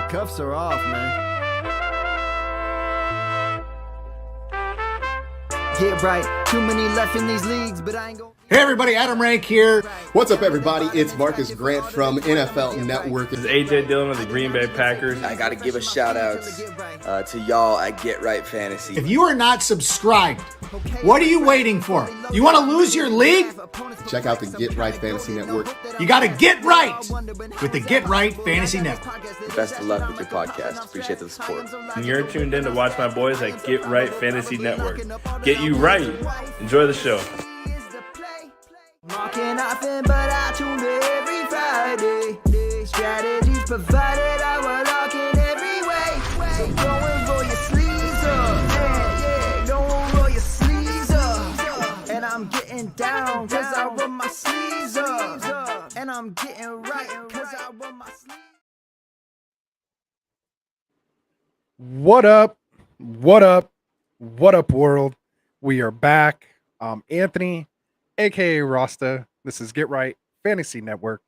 Cuffs are off, man. Get right. Too many left in these leagues, but I ain't gonna... Hey everybody, Adam Rank here. What's up, everybody? It's Marcus Grant from NFL Network. This is AJ Dillon of the Green Bay Packers. I got to give a shout out to y'all at Get Right Fantasy. If you are not subscribed, what are you waiting for? You want to lose your league? Check out the Get Right Fantasy Network. You got to get right with the Get Right Fantasy Network. Best of luck with your podcast. Appreciate the support. And you're tuned in to watch my boys at Get Right Fantasy Network. Get you right. Enjoy the show. Marking nothing, but I tune in every Friday. Strategies provided, I will lock in every way. So go and roll your sleeves up. Yeah, don't roll your sleeves up. And I'm getting down, cause I roll my sleeves up. And I'm getting right, cause I roll my sleeves. What up? What up? What up, world? We are back. I'm Anthony, aka Rasta. This is Get Right Fantasy Network,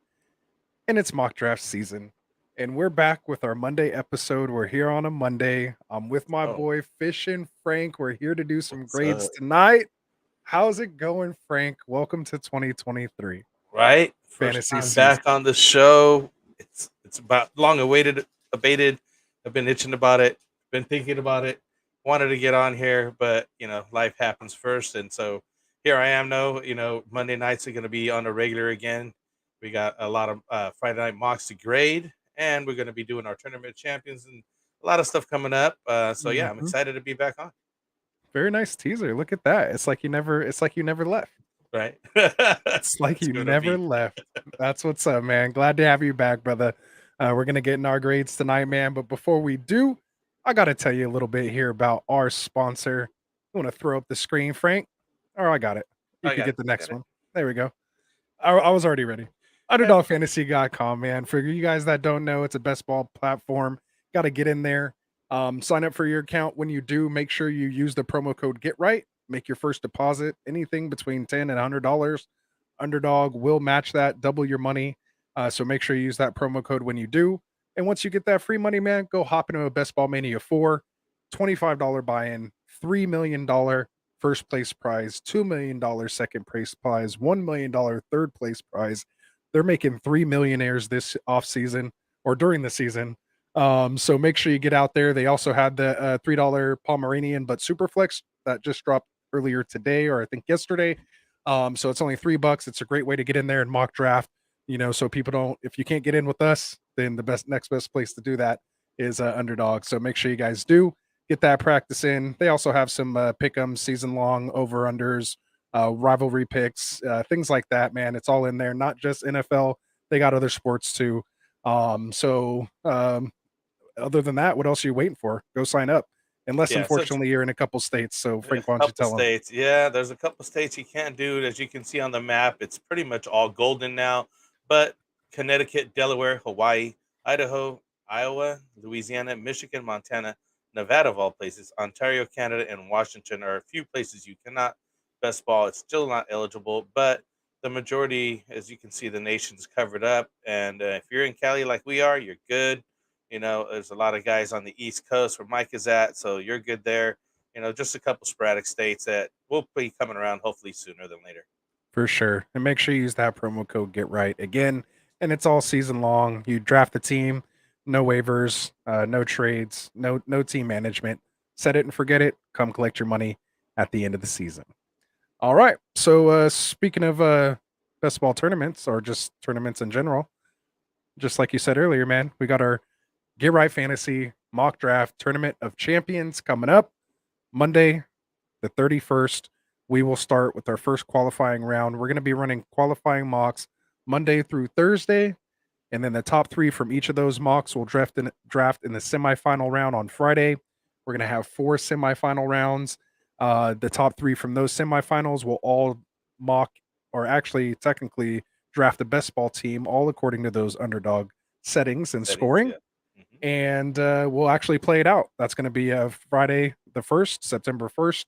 and it's mock draft season. And we're back with our Monday episode. We're here on a Monday. I'm with my boy FishinFrank. We're here to do some grades tonight. How's it going, Frank? Welcome to 2023. Right? Fantasy First season. time back on the show. It's about long awaited, abated. I've been itching about it, been thinking about it, wanted to get on here, but life happens first, and so here I am. Monday nights are going to be on a regular again. We got a lot of Friday night mocks to grade, and we're going to be doing our tournament champions and a lot of stuff coming up. So yeah, I'm excited to be back on. Very nice teaser. Look at that. It's like you never left. Right. It's like you never left. That's what's up, man. Glad to have you back, brother. We're going to get in our grades tonight, man. But before we do, I got to tell you a little bit here about our sponsor. I want to throw up the screen, Frank. Oh, I got it. You can get the next one. There we go. I was already ready. UnderdogFantasy.com, man. For you guys that don't know, it's a best ball platform. Got to get in there. Sign up for your account. When you do, make sure you use the promo code GETRIGHT. Make your first deposit. Anything between $10 and $100. Underdog will match that, double your money. So make sure you use that promo code when you do. And once you get that free money, man, go hop into a Best Ball Mania 4. $25 buy-in, $3 million first place prize, $2 million second place prize, $1 million third place prize. They're making 3 millionaires this off season or during the season. So make sure you get out there. They also had the $3 Pomeranian but Superflex that just dropped earlier today, or I think yesterday. So it's only $3. It's a great way to get in there and mock draft. So people don't, if you can't get in with us, then the next best place to do that is Underdog. So make sure you guys do get that practice in. They also have some pick'em, season long over-unders, rivalry picks, things like that, man. It's all in there, not just NFL. They got other sports too. Other than that, what else are you waiting for? Go sign up. Unless, unfortunately, you're in a couple states. So, Frank, why don't you tell them? Yeah, there's a couple states you can't do it. As you can see on the map, it's pretty much all golden now. But Connecticut, Delaware, Hawaii, Idaho, Iowa, Louisiana, Michigan, Montana, Nevada, of all places, Ontario, Canada, and Washington are a few places you cannot best ball. It's still not eligible, but the majority, as you can see, the nation's covered up. And if you're in Cali like we are, you're good. There's a lot of guys on the East Coast where Mike is at, so you're good there. Just a couple sporadic states that will be coming around hopefully sooner than later. For sure. And make sure you use that promo code GETRIGHT again. And it's all season long. You draft the team, no waivers, no trades, no team management. Set it and forget it. Come collect your money at the end of the season. All right. So speaking of best ball tournaments or just tournaments in general, just like you said earlier, man, we got our Get Right Fantasy mock draft tournament of champions coming up Monday, the 31st. We will start with our first qualifying round. We're going to be running qualifying mocks Monday through Thursday, and then the top 3 from each of those mocks will draft in the semifinal round on Friday. We're going to have 4 semifinal rounds. The top 3 from those semifinals will all mock, or actually technically draft the best ball team, all according to those Underdog settings and scoring. Yeah. And we'll actually play it out. That's going to be Friday the 1st, September 1st.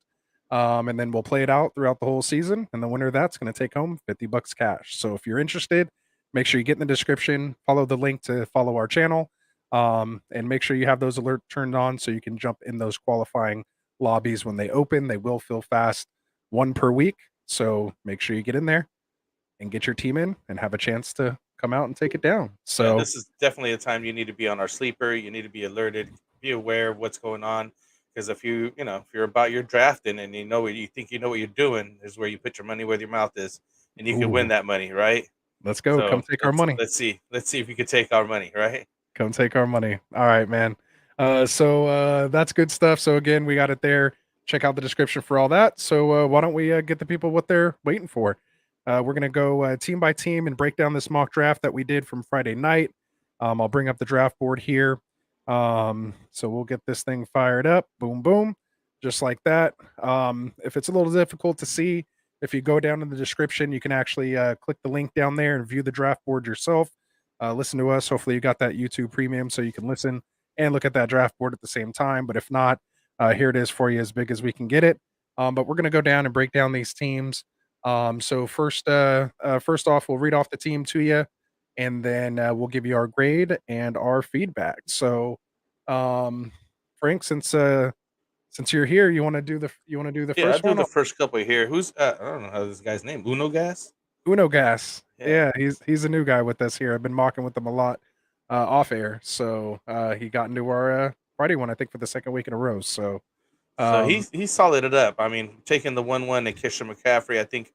And then we'll play it out throughout the whole season. And the winner of that's going to take home $50 cash. So if you're interested, make sure you get in the description, follow the link to follow our channel. And make sure you have those alerts turned on so you can jump in those qualifying lobbies when they open. They will fill fast, 1 per week. So make sure you get in there and get your team in and have a chance to come out and take it down. So this is definitely a time you need to be on our sleeper. You need to be alerted, be aware of what's going on. Because if if you're about your drafting and you know what you think you know what you're doing, is where you put your money where your mouth is, and you can win that money, right? Let's go. So Come take our money. Let's see if you can take our money, right? Come take our money. All right, man. So that's good stuff. So again, we got it there. Check out the description for all that. So why don't we get the people what they're waiting for? We're gonna go team by team and break down this mock draft that we did from Friday night. I'll bring up the draft board here. So we'll get this thing fired up. Boom, boom, just like that. If it's a little difficult to see, if you go down in the description, you can actually click the link down there and view the draft board yourself. Listen to us. Hopefully you got that YouTube premium so you can listen and look at that draft board at the same time. But if not, here it is for you, as big as we can get it. But we're going to go down and break down these teams. So first off, we'll read off the team to you, and then we'll give you our grade and our feedback. So, Frank, since you're here, you want to do the I'll first do one? the first couple here. Who's I don't know how this guy's name. Uno Gas. Uno Gas. Yeah. Yeah, he's a new guy with us here. I've been mocking with him a lot off air. So he got into our Friday one, I think, for the second week in a row. So he solid it up. I mean, taking the 1-1 and Christian McCaffrey, I think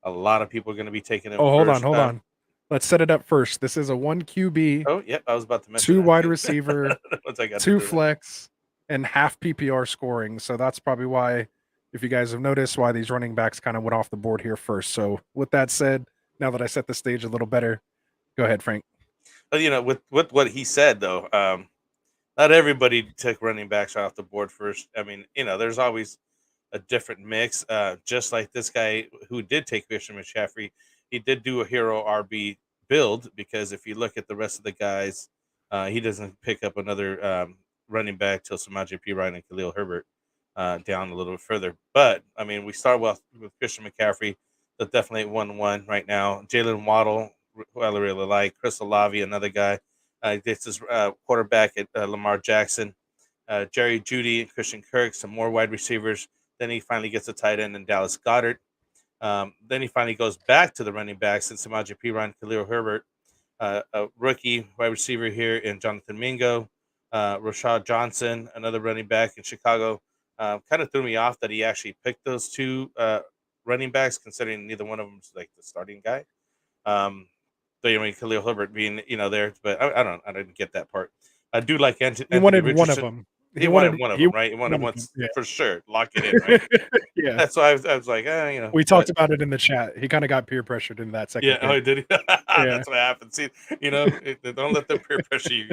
a lot of people are going to be taking him. Oh, hold on. Let's set it up first. This is a 1 QB. Oh, yep. I was about to mention 2 that wide too. receiver, Once I got 2 to do that. flex, and half PPR scoring. So that's probably why, if you guys have noticed, why these running backs kind of went off the board here first. So with that said, now that I set the stage a little better, go ahead, Frank. But with what he said though, not everybody took running backs off the board first. I mean, there's always a different mix. Just like this guy who did take Christian McCaffrey, he did do a hero RB build, because if you look at the rest of the guys, he doesn't pick up another running back till Samaje Perine and Khalil Herbert down a little bit further. But I mean, we start with Christian McCaffrey, that's definitely 1-1 right now. Jalen Waddle, who I really like. Chris Olave, another guy. This is quarterback at Lamar Jackson. Jerry Jeudy and Christian Kirk, some more wide receivers. Then he finally gets a tight end in Dallas Goedert. Then he finally goes back to the running backs in Samaje Perine, Khalil Herbert, a rookie wide receiver here in Jonathan Mingo, Rashad Johnson, another running back in Chicago. Kind of threw me off that he actually picked those 2 running backs, considering neither one of them is like the starting guy. Khalil Herbert being there, but I didn't get that part. I do like Anthony Richardson. One of them. He wanted one of them, right? He wanted one for sure. Lock it in, right? Yeah. That's why I was like, We talked about it in the chat. He kind of got peer pressured in that second. Yeah, oh, did he? That's what happened. See, don't let them peer pressure you.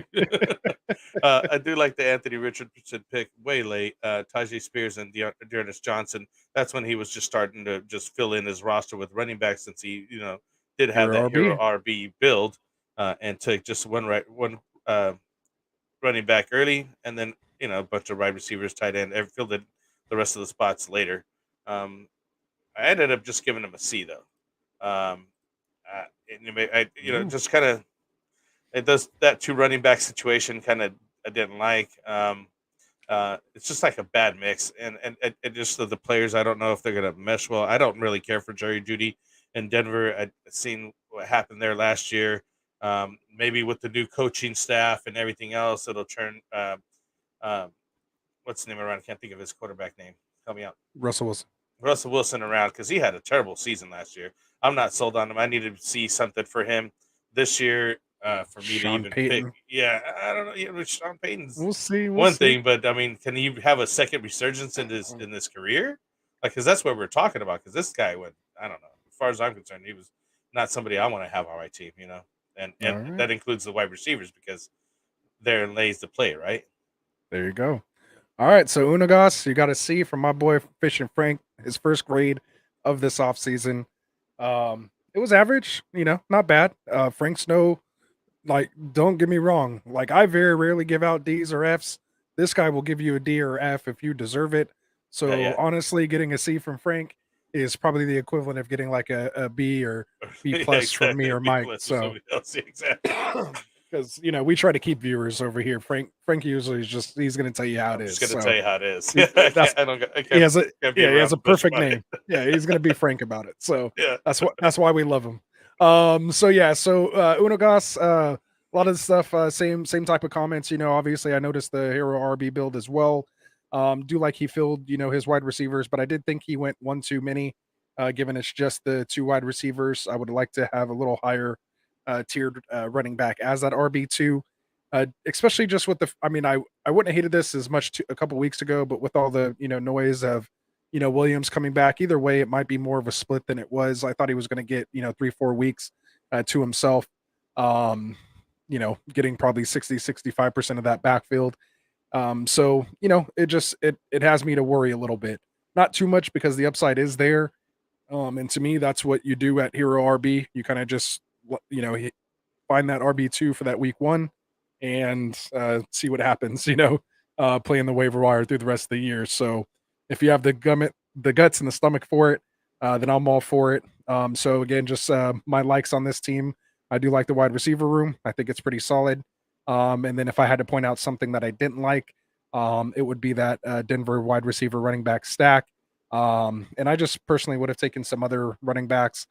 I do like the Anthony Richardson pick way late. Tajay Spears and Dearness Johnson. That's when he was just starting to just fill in his roster with running backs, since he, did have that hero RB build, and took just one running back early, and then a bunch of wide receivers, tight end, filled in the rest of the spots later. I ended up just giving him a C though. Just kind of, it does that 2 running back situation kind of I didn't like. It's just like a bad mix, and just the players, I don't know if they're gonna mesh well. I don't really care for Jerry Jeudy in Denver. I'd seen what happened there last year. Maybe with the new coaching staff and everything else, it'll turn. What's the name around? I can't think of his quarterback name. Help me out. Russell Wilson around, because he had a terrible season last year. I'm not sold on him. I need to see something for him this year for me Sean to even Payton. pick. Yeah, I don't know. Sean Payton's We'll see. thing, but I mean, can he have a second resurgence in this career? Like, because that's what we're talking about. Because this guy went, I don't know. As far as I'm concerned, he was not somebody I want to have on my team. And right. That includes the wide receivers, because therein lays the play, right? There you go. All right, so Unagas, you got a C from my boy FishinFrank, his first grade of this offseason. It was average, not bad. Frank Snow, don't get me wrong. I very rarely give out D's or F's. This guy will give you a D or F if you deserve it. So honestly, getting a C from Frank is probably the equivalent of getting a B or B plus from me or Mike. So exactly. because we try to keep viewers over here. Frank usually is he's going to tell you how it is. I'm just going to tell you how it is. That's I he has a can't be he has a around the bush perfect about name. it. Yeah, he's going to be frank about it. So Yeah. that's why we love him. So Unogas, a lot of the stuff, same type of comments. Obviously I noticed the hero RB build as well. Do like he filled his wide receivers, but I did think he went one too many. Given it's just the 2 wide receivers, I would like to have a little higher tiered running back as that RB2. Especially just with I wouldn't have hated this as much a couple weeks ago, but with all the noise of Williams coming back, either way it might be more of a split than it was. I thought he was going to get 3-4 weeks to himself, getting probably 60-65% of that backfield. So it has me to worry a little bit, not too much because the upside is there. And to me, that's what you do at hero RB. You kind of just find that RB2 for that week 1 and see what happens, playing the waiver wire through the rest of the year. So if you have the guts and the stomach for it, then I'm all for it. So again, just my likes on this team. I do like the wide receiver room. I think it's pretty solid. And then if I had to point out something that I didn't like, it would be that Denver wide receiver running back stack. And I just personally would have taken some other running backs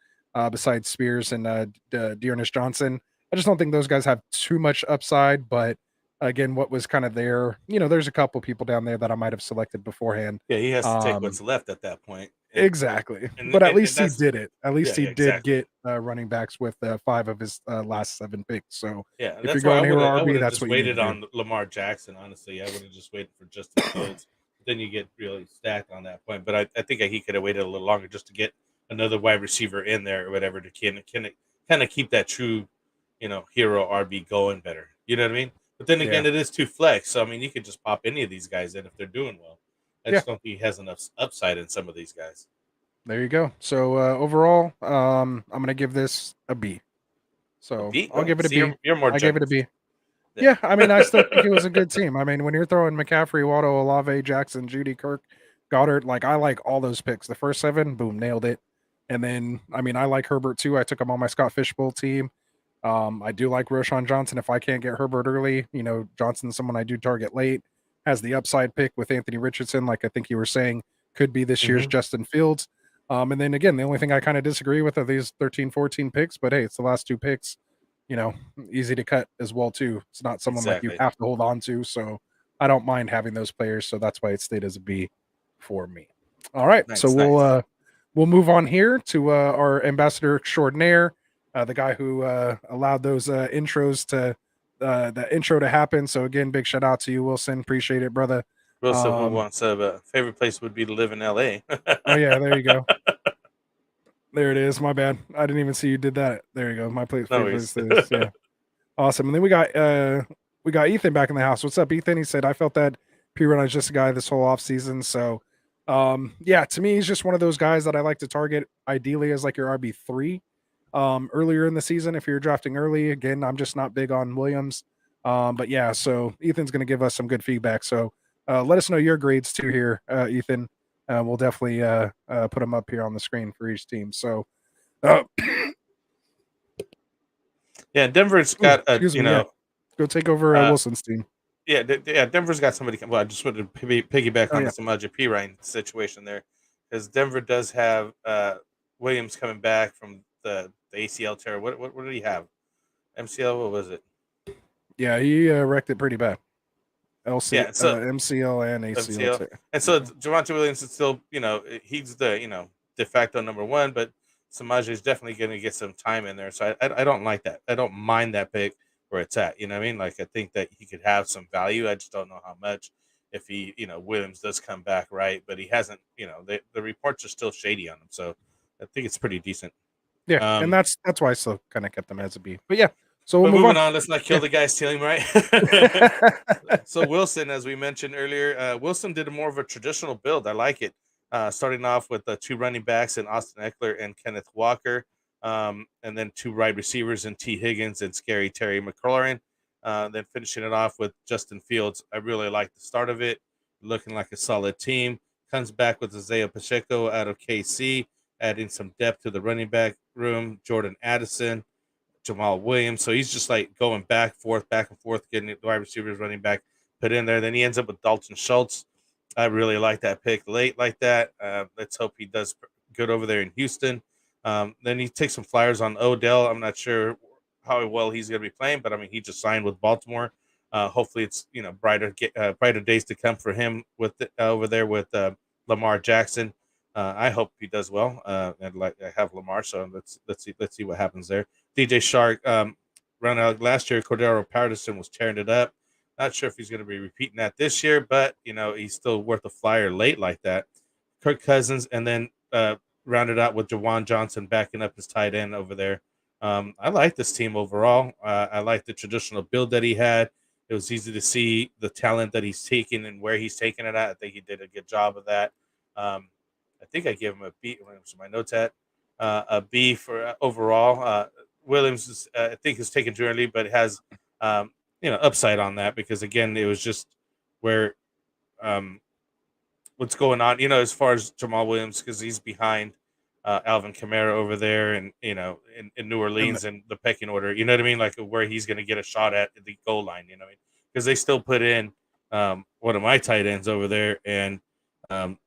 besides Spears and Dearness Johnson. I just don't think those guys have too much upside, but again, what was kind of there, there's a couple people down there that I might have selected beforehand. Yeah, he has to take what's left at that point. Exactly. But at least he did it. At least he did get running backs with 5 of his last 7 picks. So yeah, if you're going hero RB, that's what you waited need to on Lamar Jackson. Honestly, I would have just waited for Justin Fields. Then you get really stacked on that point. But I think he could have waited a little longer just to get another wide receiver in there or whatever to kind of keep that true, hero RB going better. You know what I mean? But then again, it is 2 flex. So, you could just pop any of these guys in if they're doing well. I just don't think he has enough upside in some of these guys. There you go. So overall, I'm going to give this a B. So I'll give it a B. You're more I gave it a B. Yeah, I still think it was a good team. When you're throwing McCaffrey, Waddle, Olave, Jackson, Judy, Kirk, Goddard, I like all those picks. The first 7, boom, nailed it. And then, I like Herbert too. I took him on my Scott Fishbowl team. I do like Roshan Johnson. If I can't get Herbert early, Johnson's someone I do target late. Has the upside pick with Anthony Richardson, like I think you were saying, could be this year's Justin Fields. And then again, the only thing I kind of disagree with are these 13, 14 picks, but hey, it's the last 2 picks, easy to cut as well too. It's not someone like you have to hold on to. So I don't mind having those players. So that's why it stayed as a B for me. All right. Nice, so we'll move on here to our ambassador extraordinaire, the guy who allowed those intros to the intro to happen. So again, big shout out to you, Wilson. Appreciate it, brother. Wilson who wants a favorite place would be to live in LA. Oh yeah, there you go. There it is. My bad. I didn't even see you did that. There you go. My place. Yeah. Awesome. And then we got Ethan back in the house. What's up, Ethan? He said, I felt that P-Run is just a guy this whole off season. So to me, he's just one of those guys that I like to target ideally as like your RB3 earlier in the season. If you're drafting early, again, I'm just not big on Williams. But yeah, so Ethan's going to give us some good feedback. So let us know your grades too here, Ethan. We'll definitely put them up here on the screen for each team. So, yeah, Denver's got go take over Wilson's team. Yeah, Denver's got somebody. Well, I just wanted to piggyback on the Samaje Perine situation there, because Denver does have Williams coming back from the ACL tear. What did he have? MCL? What was it? Yeah, he wrecked it pretty bad. MCL and ACL. Tear. And so Javonte Williams is still, he's the, de facto number 1, but Samaje is definitely going to get some time in there. So I don't like that. I don't mind that pick where it's at. You know what I mean? Like, I think that he could have some value. I just don't know how much if he, Williams does come back, right? But he hasn't, the reports are still shady on him. So I think it's pretty decent. Yeah, and that's why I still kind of kept them as a B. But yeah. So we'll moving on. Let's not kill the guy's team, right? So Wilson, as we mentioned earlier, Wilson did more of a traditional build. I like it. Starting off with the 2 running backs in Austin Eckler and Kenneth Walker, and then 2 wide receivers in T. Higgins and Scary Terry McLaurin. Then finishing it off with Justin Fields. I really like the start of it. Looking like a solid team. Comes back with Isaiah Pacheco out of KC, adding some depth to the running back room. Jordan Addison, Jamal Williams. So he's just like going back and forth, getting the wide receivers, running back put in there. Then he ends up with Dalton Schultz. I really like that pick late like that. Let's hope he does good over there in Houston. Then he takes some flyers on Odell. I'm not sure how well he's going to be playing, but I mean, he just signed with Baltimore. Hopefully, it's brighter days to come for him with over there with Lamar Jackson. I hope he does well. And like I have Lamar, so let's see what happens there. DJ Shark run out last year. Cordero Patterson was tearing it up. Not sure if he's going to be repeating that this year, but he's still worth a flyer late like that. Kirk Cousins, and then rounded out with Jawan Johnson backing up his tight end over there. I like this team overall. I like the traditional build that he had. It was easy to see the talent that he's taking and where he's taking it at. I think he did a good job of that. I think I gave him a B. Where's my notes at? A B for overall. Williams is, I think is taken too early, but has upside on that because again, it was just where what's going on. As far as Jamal Williams because he's behind Alvin Kamara over there, and in New Orleans and the pecking order. You know what I mean? Like where he's going to get a shot at the goal line. You know what I mean? Because they still put in one of my tight ends over there, and help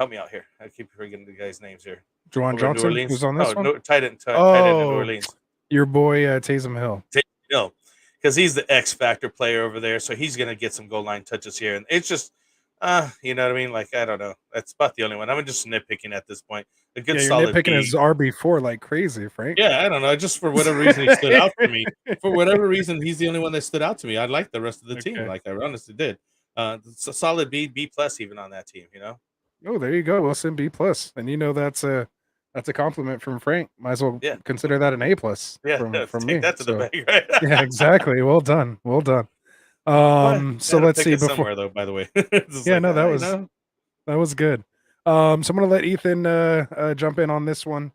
me out here. I keep forgetting the guys' names here. Juwan Johnson, who's on this one? Tight end in New Orleans. Your boy Taysom Hill. No, because he's the X factor player over there, so he's going to get some goal line touches here, and it's just. You know what I mean? Like, I don't know. That's about the only one. I'm just nitpicking at this point. A good solid nitpicking his RB4 like crazy, Frank. Yeah, I don't know. Just for whatever reason, he stood out for me. For whatever reason, he's the only one that stood out to me. I like the rest of the team. Like, I honestly did. It's a solid B plus even on that team, Oh, there you go. Wilson B plus. And that's a compliment from Frank. Might as well consider that an A plus from me. That to the bank, right? Yeah, exactly. Well done. So let's see before though, by the way. That was good. So I'm gonna let Ethan jump in on this one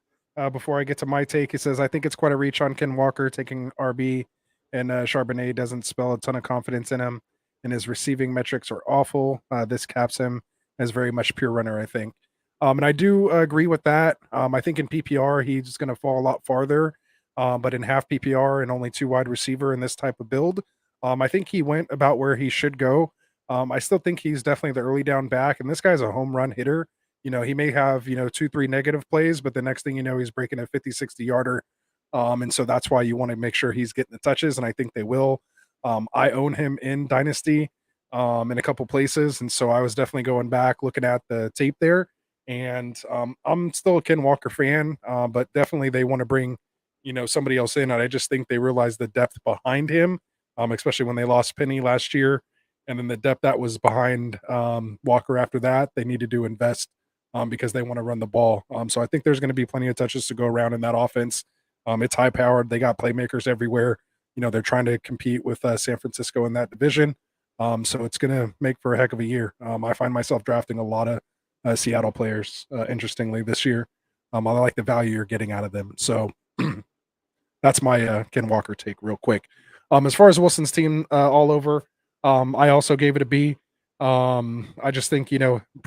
before I get to my take. He says I think it's quite a reach on Ken Walker taking RB, and Charbonnet doesn't spell a ton of confidence in him, and his receiving metrics are awful. This caps him as very much pure runner, I think. And I do agree with that. I think in PPR he's going to fall a lot farther, but in half PPR and only 2 wide receiver in this type of build. I think he went about where he should go. I still think he's definitely the early down back, and this guy's a home run hitter. He may have, 2-3 negative plays, but the next thing you know, he's breaking a 50-60 yarder. And so that's why you want to make sure he's getting the touches, and I think they will. I own him in Dynasty in a couple places, and so I was definitely going back, looking at the tape there. And I'm still a Ken Walker fan, but definitely they want to bring, somebody else in. And I just think they realize the depth behind him. Especially when they lost Penny last year, and then the depth that was behind Walker after that, they needed to invest because they want to run the ball. So I think there's going to be plenty of touches to go around in that offense. It's high powered. They got playmakers everywhere. They're trying to compete with San Francisco in that division. So it's going to make for a heck of a year. I find myself drafting a lot of Seattle players, interestingly, this year. I like the value you're getting out of them. So that's my Ken Walker take real quick. As far as Wilson's team all over, I also gave it a B. I just think,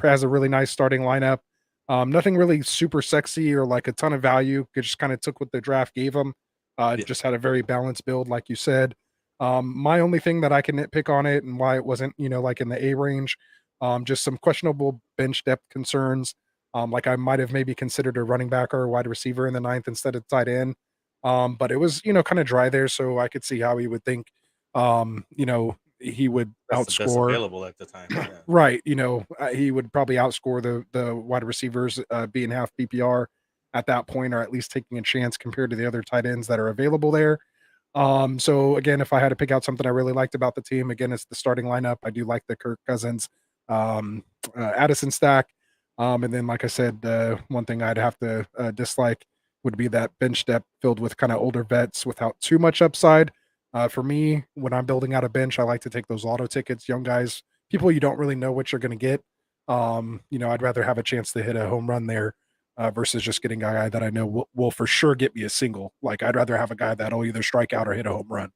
has a really nice starting lineup. Nothing really super sexy or like a ton of value. It just kind of took what the draft gave him. Just had a very balanced build, like you said. My only thing that I can nitpick on it and why it wasn't, like in the A range, just some questionable bench depth concerns. Like I might have maybe considered a running back or a wide receiver in the 9th instead of tight end. But it was, kind of dry there, so I could see how he would think, he would outscore available at the time. Yeah. Right. He would probably outscore the wide receivers being half PPR at that point, or at least taking a chance compared to the other tight ends that are available there. So again, if I had to pick out something I really liked about the team, again, it's the starting lineup. I do like the Kirk Cousins, Addison stack. And then, like I said, one thing I'd have to dislike would be that bench depth filled with kind of older vets without too much upside. For me, when I'm building out a bench, I like to take those auto tickets, young guys, people you don't really know what you're going to get. I'd rather have a chance to hit a home run there versus just getting a guy that I know will for sure get me a single. Like I'd rather have a guy that'll either strike out or hit a home run.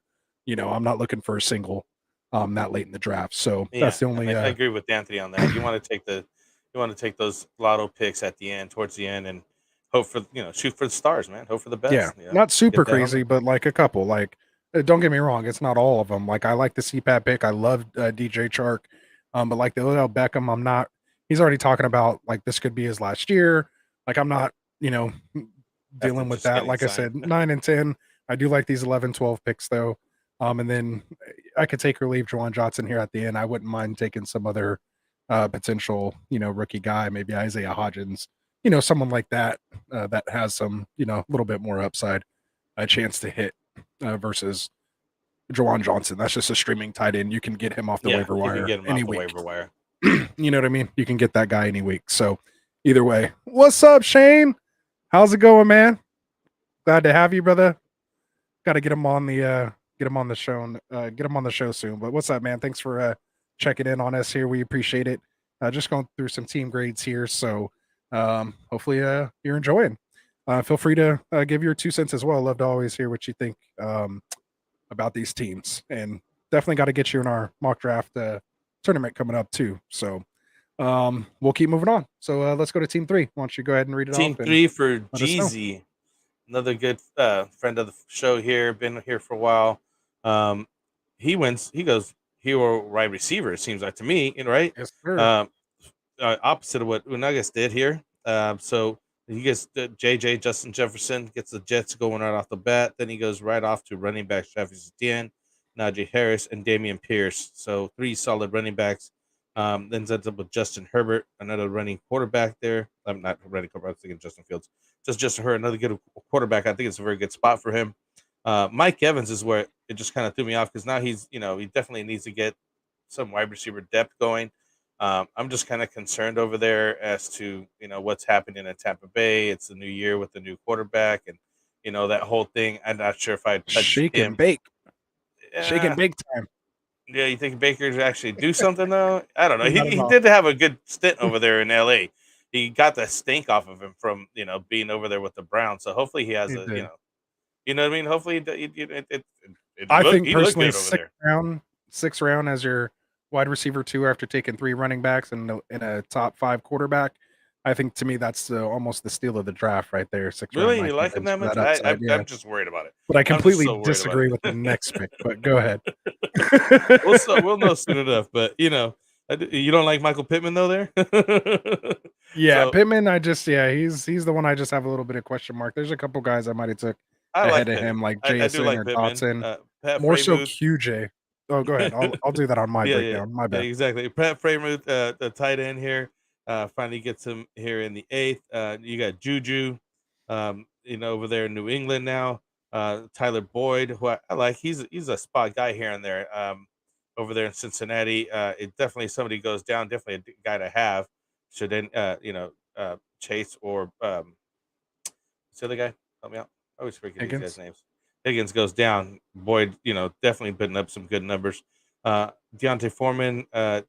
I'm not looking for a single that late in the draft. So that's the only. I agree with Anthony on that. You want to take those lotto picks at the end, towards the end, and hope for shoot for the stars, man. Hope for the Yeah, best. not super Get that on crazy, there. but like a couple. Like, don't get me wrong, it's not all of them. Like, I like the CPAP pick. I love DJ Chark, but like the Odell Beckham, I'm not. He's already talking about like this could be his last year. Like, I'm not, After dealing with just that. getting Like I signed. said, 9 and 10. I do like these 11, 12 picks though. And then I could take or leave Juwan Johnson here at the end. I wouldn't mind taking some other potential, rookie guy, maybe Isaiah Hodgins, someone like that that has some, a little bit more upside, a chance to hit versus Juwan Johnson. That's just a streaming tight end. You can get him off the Yeah, waiver you can wire get him any off the week. waiver wire. You know what I mean? You can get that guy any week. So either way, what's up, Shane? How's it going, man? Glad to have you, brother. Got to get him on the show, get him on the show soon. But what's up, man? Thanks for checking in on us here. We appreciate it. Just going through some team grades here, so hopefully you're enjoying. Feel free to give your 2 cents as well. Love to always hear what you think about these teams, and definitely got to get you in our mock draft tournament coming up too. So we'll keep moving on. So let's go to team 3. Why don't you go ahead and read it Team off? 3 for let us know. Jeezy, another good friend of the show here, been here for a while. He goes hero wide receiver, it seems like to me, right? Yes, sir. Opposite of what Unagas did here. So he gets JJ Justin Jefferson, gets the Jets going right off the bat. Then he goes right off to running back Travis Etienne, Najee Harris, and Damian Pierce. So 3 solid running backs. Then ends up with Justin Herbert, another running quarterback there. I'm not running quarterback, I'm thinking Justin Fields. Just Justin Herbert, another good quarterback. I think it's a very good spot for him. Mike Evans is where it just kind of threw me off because now he's, he definitely needs to get some wide receiver depth going. I'm just kind of concerned over there as to, what's happening in Tampa Bay. It's the new year with the new quarterback and, that whole thing. I'm not sure if I'd touch Shake him. and bake. Shake Yeah. and bake time. Yeah, you think Baker's actually do something though? I don't know. Not at He all. did have a good stint over there in LA. He got the stink off of him from being over there with the Browns. So hopefully he has He a did. you know what I mean. Hopefully I think he looked personally, good over there. sixth round as your wide receiver 2 after taking 3 running backs and a top 5 quarterback. I think to me that's almost the steal of the draft right there. 6th round. Really, Mike you like him Evans that for much? upside, yeah. I'm just worried about it. But I I'm just completely so worried about disagree it. with the next pick. But go ahead. We'll know soon enough. But you don't like Michael Pittman though, there. Yeah, So, Pittman. He's the one I just have a little bit of question mark. There's a couple guys I might have took I ahead like of Pittman. him, like I do JSN like or Pittman. Dotson. Pat More so Freiermuth. QJ. Oh, go ahead. I'll do that on my Yeah, breakdown. My yeah, bad. exactly. Pat Freiermuth, the tight end here, finally gets him here in the 8th. You got Juju, over there in New England now. Tyler Boyd, who I like. He's a spot guy here and there. Over there in Cincinnati, it definitely somebody goes down. Definitely a guy to have. Should then Chase or what's the other guy? Help me out. I always forget these guys' names. Higgins goes down. Boyd, definitely putting up some good numbers. Deontay Foreman, a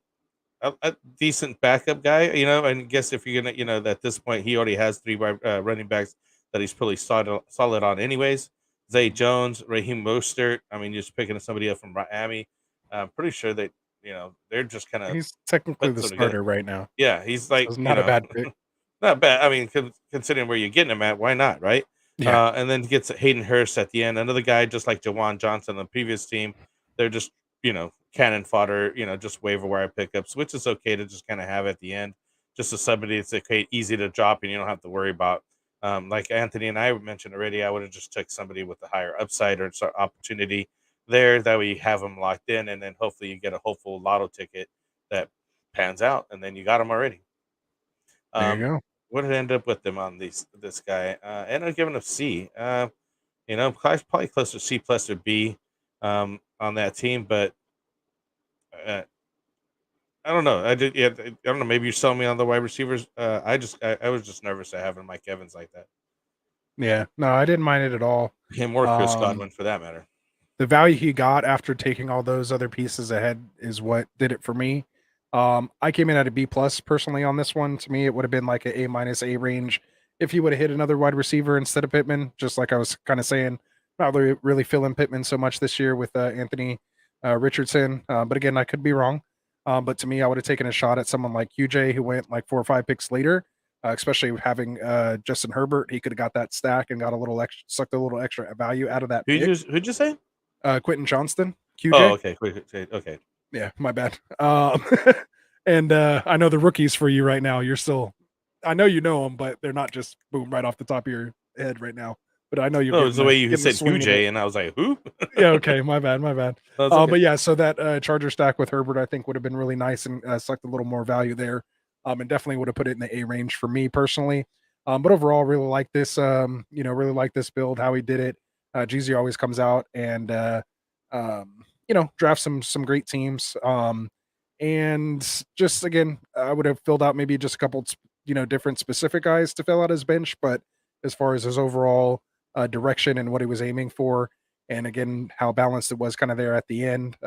decent backup guy, and I guess if you're gonna, at this point he already has 3 running backs that he's pretty solid on, anyways. Zay Jones, Raheem Mostert. I mean, you're just picking somebody up from Miami. I'm pretty sure that they're just kind of. He's technically the starter right now. Yeah, he's like, it's not a bad pick. Not bad. I mean, considering where you're getting him at, why not, right? Yeah. And then gets Hayden Hurst at the end. Another guy just like Juwan Johnson on the previous team. They're just, cannon fodder, just waiver wire pickups, which is okay to just kind of have at the end. Just as somebody that's okay, easy to drop and you don't have to worry about. Like Anthony and I mentioned already, I would have just took somebody with a higher upside or opportunity there. That way you have them locked in, and then hopefully you get a hopeful lotto ticket that pans out, and then you got them already. There you go. What did I end up with them on this guy? Ended up giving a C. Probably close to C plus or B on that team, but I don't know. I don't know. Maybe you're selling me on the wide receivers. I was just nervous at having Mike Evans like that. Yeah, no, I didn't mind it at all. Him or Chris Godwin, for that matter. The value he got after taking all those other pieces ahead is what did it for me. I came in at a B plus personally on this one. To me, it would have been like an A minus A range if he would have hit another wide receiver instead of Pittman. Just like I was kind of saying, not really feeling Pittman so much this year with Anthony Richardson. But again, I could be wrong. But to me, I would have taken a shot at someone like QJ who went like 4 or 5 picks later. especially having Justin Herbert. He could have got that stack and got a little extra, sucked a little extra value out of that pick. Who'd you say? Quentin Johnston, QJ. Oh, okay, okay. Yeah, my bad. And I know the rookies for you right now. You're still, I know you know them, but they're not just boom right off the top of your head right now. But I know you're. No, it's the way you said QJ, and I was like, who? Yeah, okay, my bad. Okay. But yeah, so that Charger stack with Herbert, I think would have been really nice and sucked a little more value there. And definitely would have put it in the A range for me personally. But overall, really like this. Really like this build, how he did it. GZ always comes out and draft some great teams. And just again, I would have filled out maybe just a couple, different specific guys to fill out his bench. But as far as his overall direction and what he was aiming for, and again, how balanced it was kind of there at the end,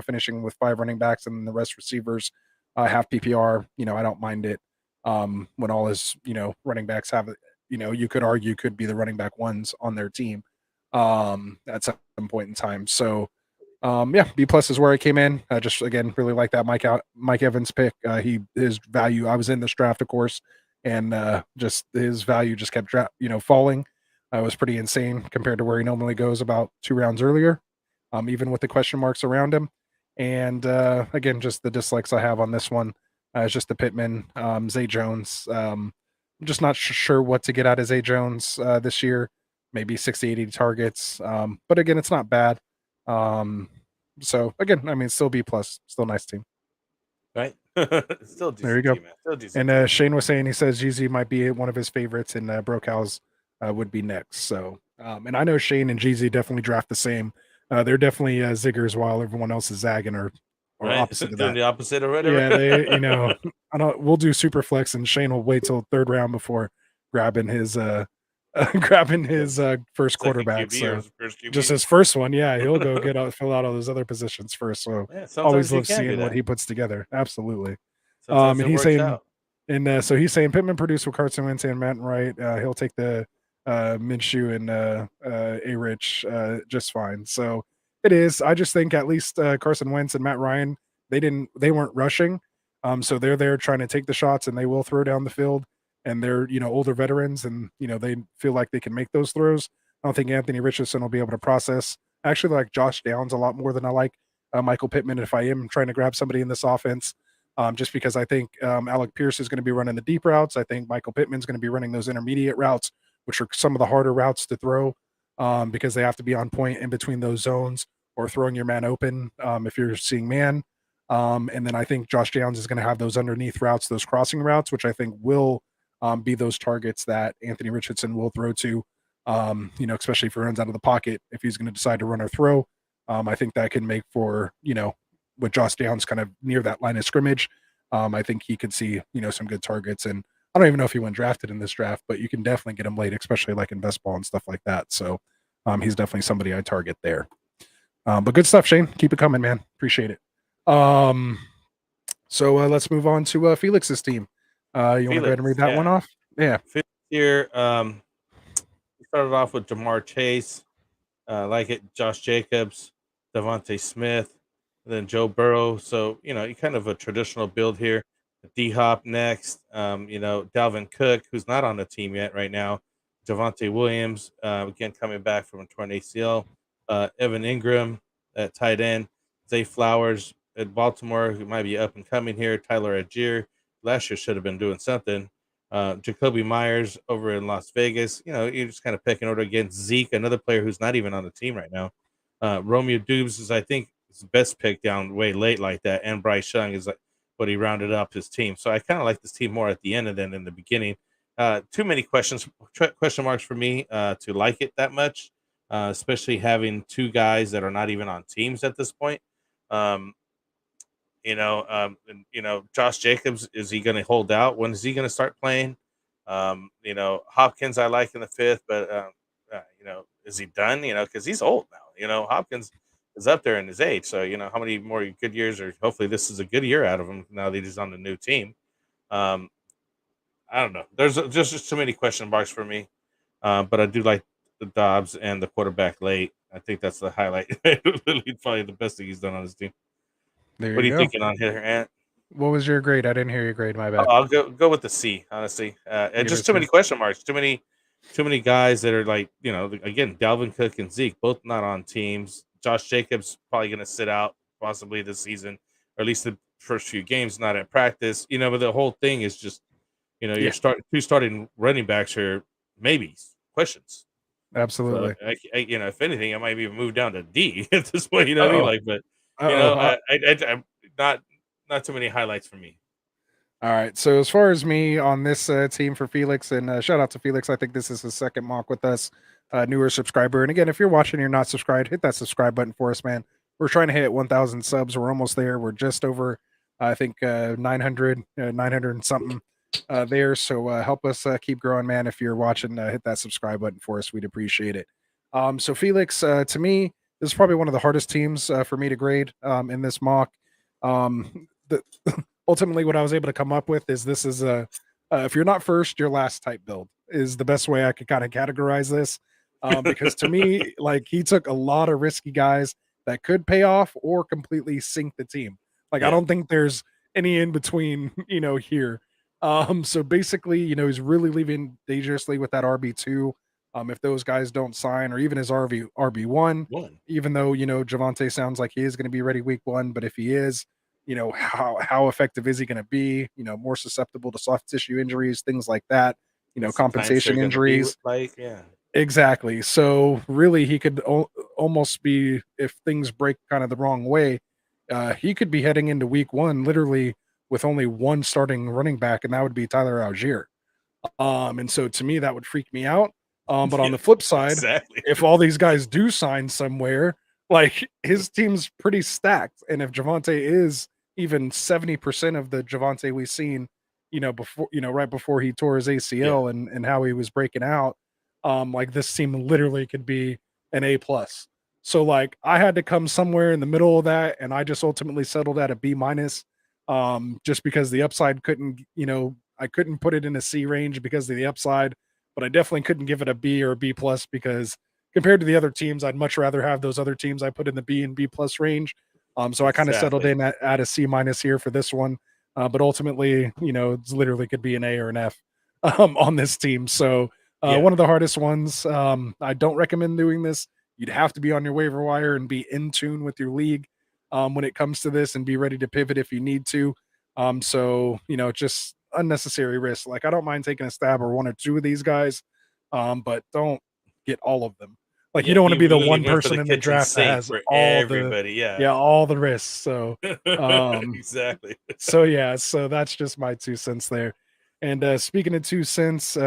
finishing with 5 running backs and the rest receivers, half PPR, I don't mind it. When all his, running backs have, you could argue could be the running back ones on their team at some point in time. So, B+ is where I came in. I just again really like that Mike Evans pick. His value. I was in this draft, of course, and just his value just kept falling. It was pretty insane compared to where he normally goes about 2 rounds earlier, even with the question marks around him. And again, just the dislikes I have on this one is just the Pittman, Zay Jones. I'm just not sure what to get out of Zay Jones this year. Maybe 60, 80 targets. But again, it's not bad. So again, I mean, still B+, still nice team. Right. Still decent. There you go. Team, man. Still decent. And Shane was saying, he says GZ might be one of his favorites, and Brokehouse would be next. So, and I know Shane and GZ definitely draft the same. They're definitely ziggers while everyone else is zagging or right. opposite of Doing that. the opposite of whatever. Yeah, we'll do super flex, and Shane will wait till 3rd round before grabbing his first quarterback. So just his first one, yeah, he'll go fill out all those other positions first. So always love seeing what he puts together. Absolutely. And he's saying, so he's saying Pittman produced with Carson Wentz and Matt Wright. He'll take the Minshew and A-Rich just fine. So it is. I just think at least Carson Wentz and Matt Ryan, they weren't rushing. So they're there trying to take the shots, and they will throw down the field. And they're, older veterans, and, they feel like they can make those throws. I don't think Anthony Richardson will be able to process. I actually like Josh Downs a lot more than I like Michael Pittman if I am trying to grab somebody in this offense, just because I think Alec Pierce is going to be running the deep routes. I think Michael Pittman's going to be running those intermediate routes, which are some of the harder routes to throw because they have to be on point in between those zones or throwing your man open if you're seeing man. And then I think Josh Downs is going to have those underneath routes, those crossing routes, which I think will be those targets that Anthony Richardson will throw to, especially if he runs out of the pocket, if he's going to decide to run or throw. I think that can make for, with Josh Downs kind of near that line of scrimmage. I think he could see, some good targets. And I don't even know if he went drafted in this draft, but you can definitely get him late, especially like in best ball and stuff like that. So he's definitely somebody I target there. But good stuff, Shane. Keep it coming, man. Appreciate it. So let's move on to Felix's team. You want to go ahead and read that one off? Yeah. Here, we started off with Jamar Chase, like it, Josh Jacobs, Devontae Smith, and then Joe Burrow. So, you kind of a traditional build here. D-Hop next, Dalvin Cook, who's not on the team yet right now. Javonte Williams, again, coming back from a torn ACL. Evan Ingram at tight end. Zay Flowers at Baltimore, who might be up and coming here. Tyler Algier. Last year should have been doing something. Jacoby Myers over in Las Vegas. You're just kind of picking order against Zeke, another player who's not even on the team right now. Romeo Dubes is, I think, his best pick down way late like that. And Bryce Young is like what he rounded up his team. So I kind of like this team more at the end than in the beginning. Too many question marks for me to like it that much, especially having 2 guys that are not even on teams at this point. Josh Jacobs, is he going to hold out? When is he going to start playing? Hopkins I like in the 5th, but is he done? Because he's old now. Hopkins is up there in his age, so how many more good years, or hopefully this is a good year out of him now that he's on the new team. I don't know. There's just too many question marks for me, but I do like the Dobbs and the quarterback late. I think that's the highlight. Probably the best thing he's done on his team. What are you thinking on here, Ant? What was your grade? I didn't hear your grade. My bad. I'll go with the C, honestly. And just too many question marks. Too many guys that are like, again, Dalvin Cook and Zeke, both not on teams. Josh Jacobs probably going to sit out possibly this season, or at least the first few games, not at practice. But the whole thing is just, your two starting running backs are maybes, questions. Absolutely. So, if anything, I might even move down to D at this point. You know what I mean? Like, but I not too many highlights for me. All right. So as far as me on this team for Felix, and shout out to Felix. I think this is his second mock with us, newer subscriber. And again, if you're watching, you're not subscribed, hit that subscribe button for us, man. We're trying to hit 1,000 subs. We're almost there. We're just over, I think, 900 and something there. So help us keep growing, man. If you're watching, hit that subscribe button for us. We'd appreciate it. So Felix, to me, this is probably one of the hardest teams for me to grade in this mock. Ultimately, what I was able to come up with is this is a if you're not first, you're last type build is the best way I could kind of categorize this. Because to me, like he took a lot of risky guys that could pay off or completely sink the team. Like I don't think there's any in between, here. So basically, he's really leaving dangerously with that RB2. If those guys don't sign, or even his RB1, even though Javonte sounds like he is going to be ready week 1, but if he is, how effective is he going to be? More susceptible to soft tissue injuries, things like that. Compensation injuries. Exactly. So really, he could almost be, if things break kind of the wrong way, he could be heading into week 1 literally with only one starting running back, and that would be Tyler Algier. And so to me, that would freak me out. But on the flip side, if all these guys do sign somewhere, like his team's pretty stacked, and if Javonte is even 70% of the Javonte we've seen, before, right before he tore his ACL and how he was breaking out, like this team literally could be an A+. So like I had to come somewhere in the middle of that, and I just ultimately settled at a B-, just because the upside couldn't, I couldn't put it in a C range because of the upside, but I definitely couldn't give it a B or a B+ because compared to the other teams, I'd much rather have those other teams I put in the B and B+ range. So I kind of settled in at a C- here for this one. But ultimately, it's literally could be an A or an F on this team. So one of the hardest ones. I don't recommend doing this. You'd have to be on your waiver wire and be in tune with your league when it comes to this, and be ready to pivot if you need to. So, just unnecessary risk. Like I don't mind taking a stab or one or two of these guys, but don't get all of them. Like you don't want to be the one person in the draft that has all the risks. So exactly. So that's just my 2 cents there. And speaking of 2 cents,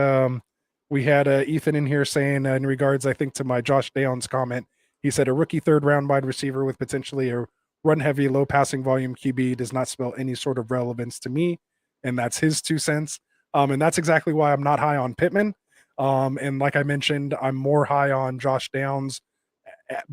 we had Ethan in here saying in regards, I think, to my Josh Downs comment, he said a rookie 3rd round wide receiver with potentially a run heavy, low passing volume QB does not spell any sort of relevance to me. And that's his 2 cents. And that's exactly why I'm not high on Pittman. And like I mentioned, I'm more high on Josh Downs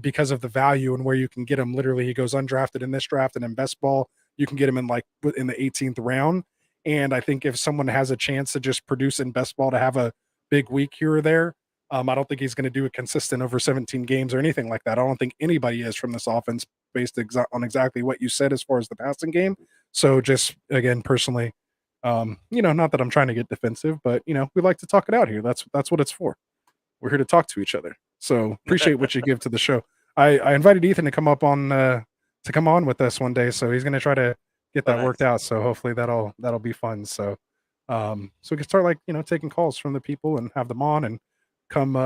because of the value and where you can get him. Literally, he goes undrafted in this draft, and in best ball, you can get him in the 18th round. And I think if someone has a chance to just produce in best ball to have a big week here or there, I don't think he's going to do it consistent over 17 games or anything like that. I don't think anybody is from this offense based on exactly what you said as far as the passing game. So just again, personally, not that I'm trying to get defensive, but we like to talk it out here. That's what it's for. We're here to talk to each other. So appreciate what you give to the show. I invited Ethan to come on with us one day, so he's going to try to get that worked out. So hopefully that'll be fun. So we can start taking calls from the people and have them on and come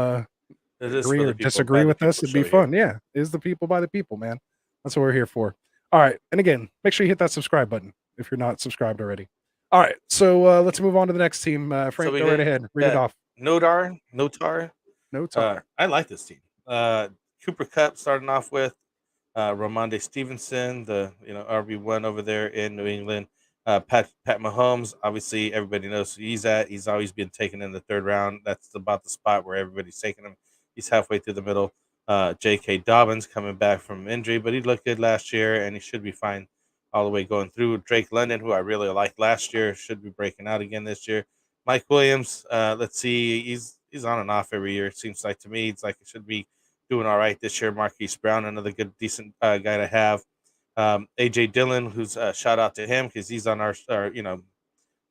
agree or disagree with us. It'd be fun. Yeah, is the people by the people, man. That's what we're here for. All right, and again, make sure you hit that subscribe button if you're not subscribed already. All right, so let's move on to the next team. Frank, go right ahead. Read it off. Notar. I like this team. Cooper Kupp starting off with Ramondre Stevenson, the RB1 over there in New England. Pat Mahomes, obviously everybody knows who he's at. He's always been taken in the 3rd round. That's about the spot where everybody's taking him. He's halfway through the middle. J.K. Dobbins coming back from injury, but he looked good last year, and he should be fine all the way going through. Drake London, who I really liked last year, should be breaking out again this year. Mike Williams, let's see, he's on and off every year. It seems like to me, it's like he should be doing all right this year. Marquise Brown, another good, decent guy to have. AJ Dillon, who's shout out to him because he's on our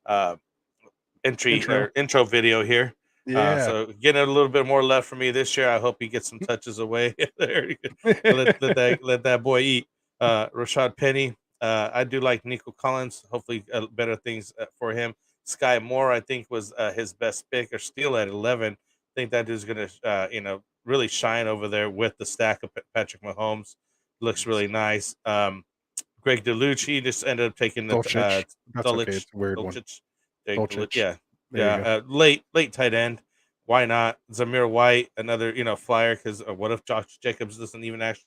uh, intro video here. Yeah. So getting a little bit more love from me this year. I hope he gets some touches away there. let that boy eat. Rashad Penny. I do like Nico Collins. Hopefully, better things for him. Sky Moore, I think, was his best pick or steal at 11. I think that dude's gonna, really shine over there with the stack of Patrick Mahomes. Looks really nice. Greg DeLucci just ended up taking the Dulcich. That's okay. Dulcich. It's a weird one. Dulcich. Dulcich. Yeah. Late tight end. Why not? Zamir White, another flyer. Because what if Josh Jacobs doesn't even actually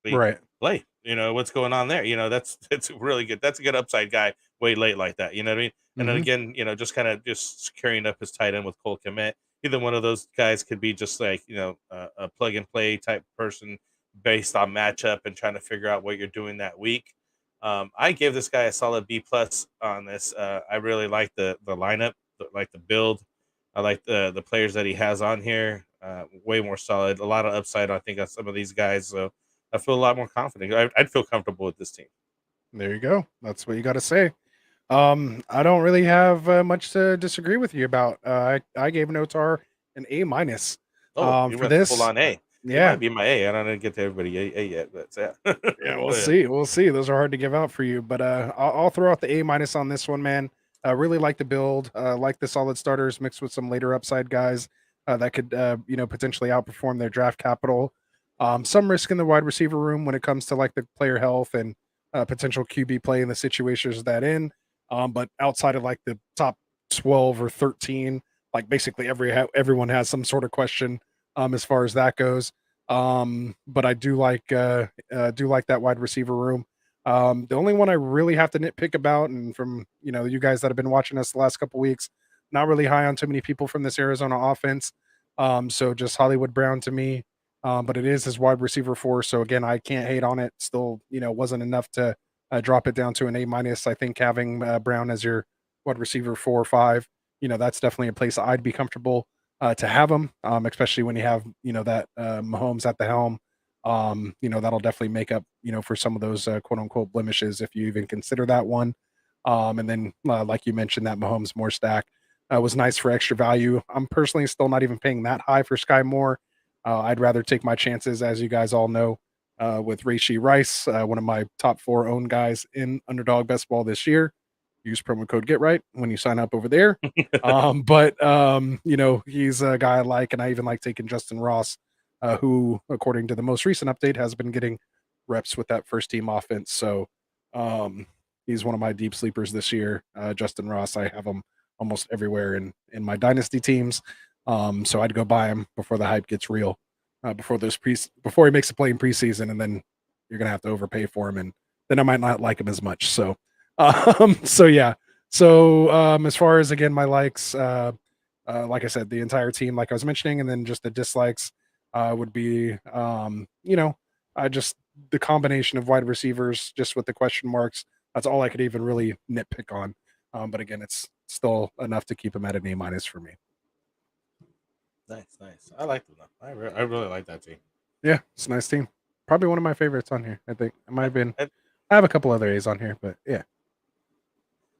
play? What's going on there? That's really good. That's a good upside guy. Way late like that. You know what I mean? And then again, just kind of just carrying up his tight end with Cole Kmet. Either one of those guys could be just like a plug and play type person based on matchup and trying to figure out what you're doing that week. I gave this guy a solid B+ on this. I really like the lineup, like the build. I like the players that he has on here. Way more solid. A lot of upside, I think, on some of these guys. So I feel a lot more confident. I'd feel comfortable with this team. There you go. That's what you got to say. I don't really have much to disagree with you about. I gave Notar an A-. Oh, you for went this. full on A. Yeah, it might be my A. I don't get to everybody A yet, but yeah. yeah, we'll see. We'll see. Those are hard to give out for you, but I'll throw out the A- on this one, man. I really like the build. Like the solid starters mixed with some later upside guys that could potentially outperform their draft capital. Some risk in the wide receiver room when it comes to like the player health and potential QB play in the situations that in. But outside of like the top 12 or 13, like basically everyone has some sort of question as far as that goes. But I do like that wide receiver room. The only one I really have to nitpick about, and from you guys that have been watching us the last couple weeks, not really high on too many people from this Arizona offense. So just Hollywood Brown to me. But it is his wide receiver 4. So again, I can't hate on it. Still, wasn't enough to drop it down to an A-. I think having Brown as your wide receiver 4 or 5, that's definitely a place I'd be comfortable to have him, especially when you have that Mahomes at the helm. That'll definitely make up for some of those quote unquote blemishes if you even consider that one. And then like you mentioned, that Mahomes Moore stack was nice for extra value. I'm personally still not even paying that high for Sky Moore. I'd rather take my chances, as you guys all know, with Rashee Rice, one of my top 4 owned guys in Underdog Best Ball this year. Use promo code GetRight when you sign up over there. He's a guy I like, and I even like taking Justin Ross, who, according to the most recent update, has been getting reps with that first team offense. So he's one of my deep sleepers this year. Justin Ross, I have him almost everywhere in my dynasty teams. So I'd go buy him before the hype gets real, before he makes a play in preseason, and then you're gonna have to overpay for him, and then I might not like him as much. So, yeah. So as far as again my likes, like I said, the entire team, like I was mentioning, and then just the dislikes would be, I just the combination of wide receivers, just with the question marks. That's all I could even really nitpick on. But again, it's still enough to keep him at an A- for me. Nice. I like them. I really like that team. Yeah, it's a nice team. Probably one of my favorites on here. I think it might have been. I have a couple other A's on here, but yeah.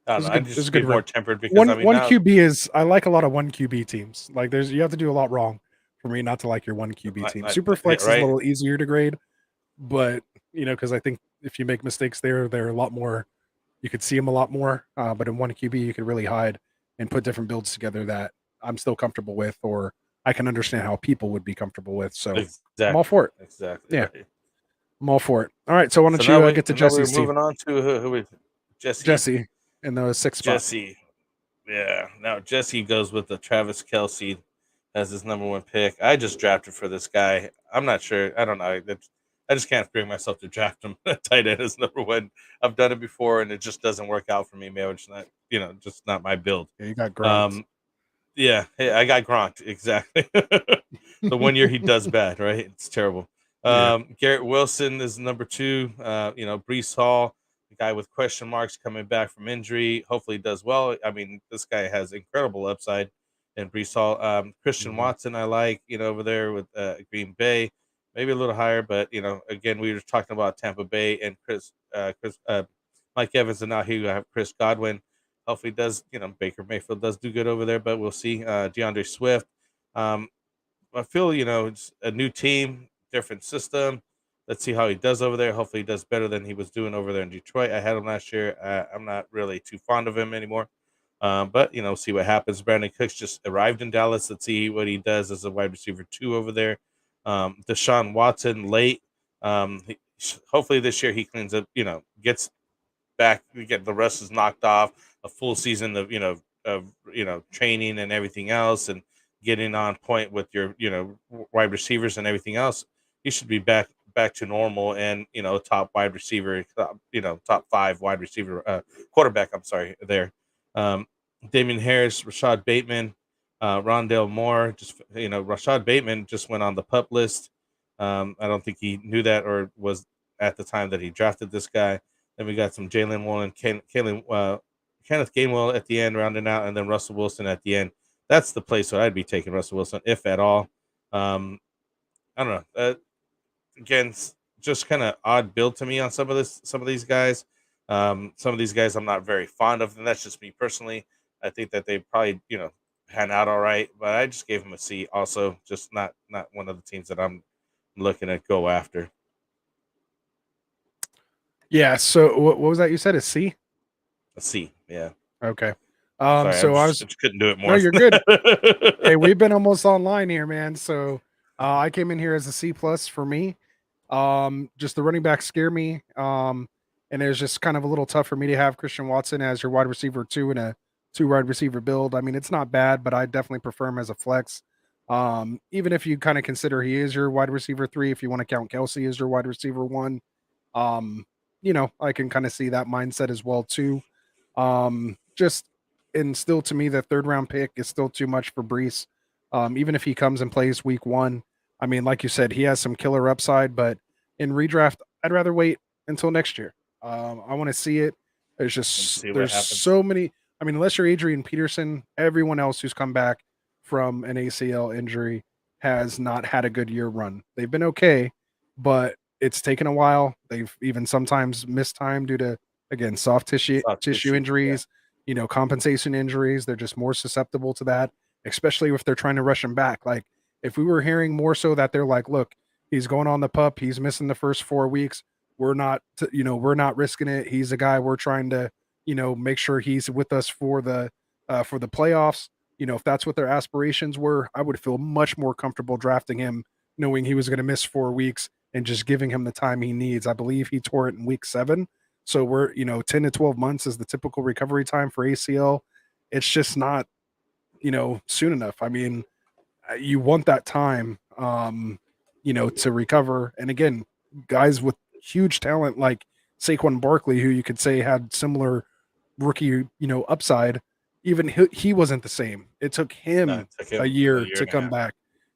I don't know. I just good be more tempered because one now, QB is. I like a lot of 1 QB teams. Like you have to do a lot wrong for me not to like your 1 QB team. Superflex is a little easier to grade, but because I think if you make mistakes there, they're a lot more. You could see them a lot more. But in 1 QB, you could really hide and put different builds together that I'm still comfortable with, or I can understand how people would be comfortable with. So I'm all for it. Exactly. Yeah. Right. I'm all for it. All right. So why don't you get to Jesse's team? Moving on to who Jesse in the 6th spot. Jesse. Yeah. Now Jesse goes with the Travis Kelce as his number 1 pick. I just drafted for this guy. I'm not sure. I don't know. I just can't bring myself to draft him tight end as number 1. I've done it before and it just doesn't work out for me. Maybe it's not, just not my build. Yeah, you got Gronk. Yeah, hey, I got Gronk, exactly. The 1 year he does bad, right? It's terrible. Garrett Wilson is number 2. Breece Hall, the guy with question marks coming back from injury. Hopefully he does well. I mean, this guy has incredible upside in Breece Hall. Christian Watson, I like, over there with Green Bay. maybe a little higher. But again, we were talking about Tampa Bay and Mike Evans, and now here you have Chris Godwin. Hopefully, Baker Mayfield does do good over there, but we'll see. DeAndre Swift. I feel it's a new team, different system. Let's see how he does over there. Hopefully, he does better than he was doing over there in Detroit. I had him last year. I'm not really too fond of him anymore. But see what happens. Brandon Cooks just arrived in Dallas. Let's see what he does as a wide receiver 2 over there. Deshaun Watson late. Hopefully this year he cleans up. Gets back. We get the rust is knocked off. A full season of training and everything else, and getting on point with your wide receivers and everything else. He should be back to normal and top wide receiver. Top 5 wide receiver quarterback. I'm sorry there. Damian Harris, Rashad Bateman, Rondale Moore. Rashad Bateman just went on the PUP list. I don't think he knew that or was at the time that he drafted this guy. Then we got some Jalen Warren, Kenneth Gainwell at the end, rounding out, and then Russell Wilson at the end. That's the place where I'd be taking Russell Wilson, if at all. I don't know. Again, just kind of odd build to me on some of these guys. Some of these guys I'm not very fond of, and that's just me personally. I think that they probably, pan out all right, but I just gave him a C also, just not one of the teams that I'm looking to go after. Yeah, so what was that you said, a C? A C, yeah. Okay. Sorry, so I just couldn't do it more. No, you're good. Hey, we've been almost online here, man. So I came in here as a C+ for me. Just the running back scare me. And it was just kind of a little tough for me to have Christian Watson as your wide receiver 2 in a 2 wide receiver build. I mean, it's not bad, but I definitely prefer him as a flex. Even if you kind of consider he is your wide receiver 3, if you want to count Kelsey as your wide receiver 1, I can kind of see that mindset as well too. And still, to me, the 3rd round pick is still too much for Brees. Even if he comes and plays week 1, I mean, like you said, he has some killer upside, but in redraft, I'd rather wait until next year. I want to see it. There's so many. I mean, unless you're Adrian Peterson, everyone else who's come back from an ACL injury has not had a good year run. They've been okay, but it's taken a while. They've even sometimes missed time due to, again, soft tissue injuries. Yeah. Compensation injuries. They're just more susceptible to that, especially if they're trying to rush him back. Like, if we were hearing more so that they're like, look, he's going on the PUP, he's missing the first 4 weeks. We're not risking it. He's a guy we're trying to, make sure he's with us for the playoffs. If that's what their aspirations were, I would feel much more comfortable drafting him, knowing he was going to miss 4 weeks and just giving him the time he needs. I believe he tore it in week 7. So we're, 10 to 12 months is the typical recovery time for ACL. It's just not, soon enough. I mean, you want that time, to recover. And again, guys with huge talent like Saquon Barkley, who you could say had similar rookie, upside, even he wasn't the same. It took him a year to come back.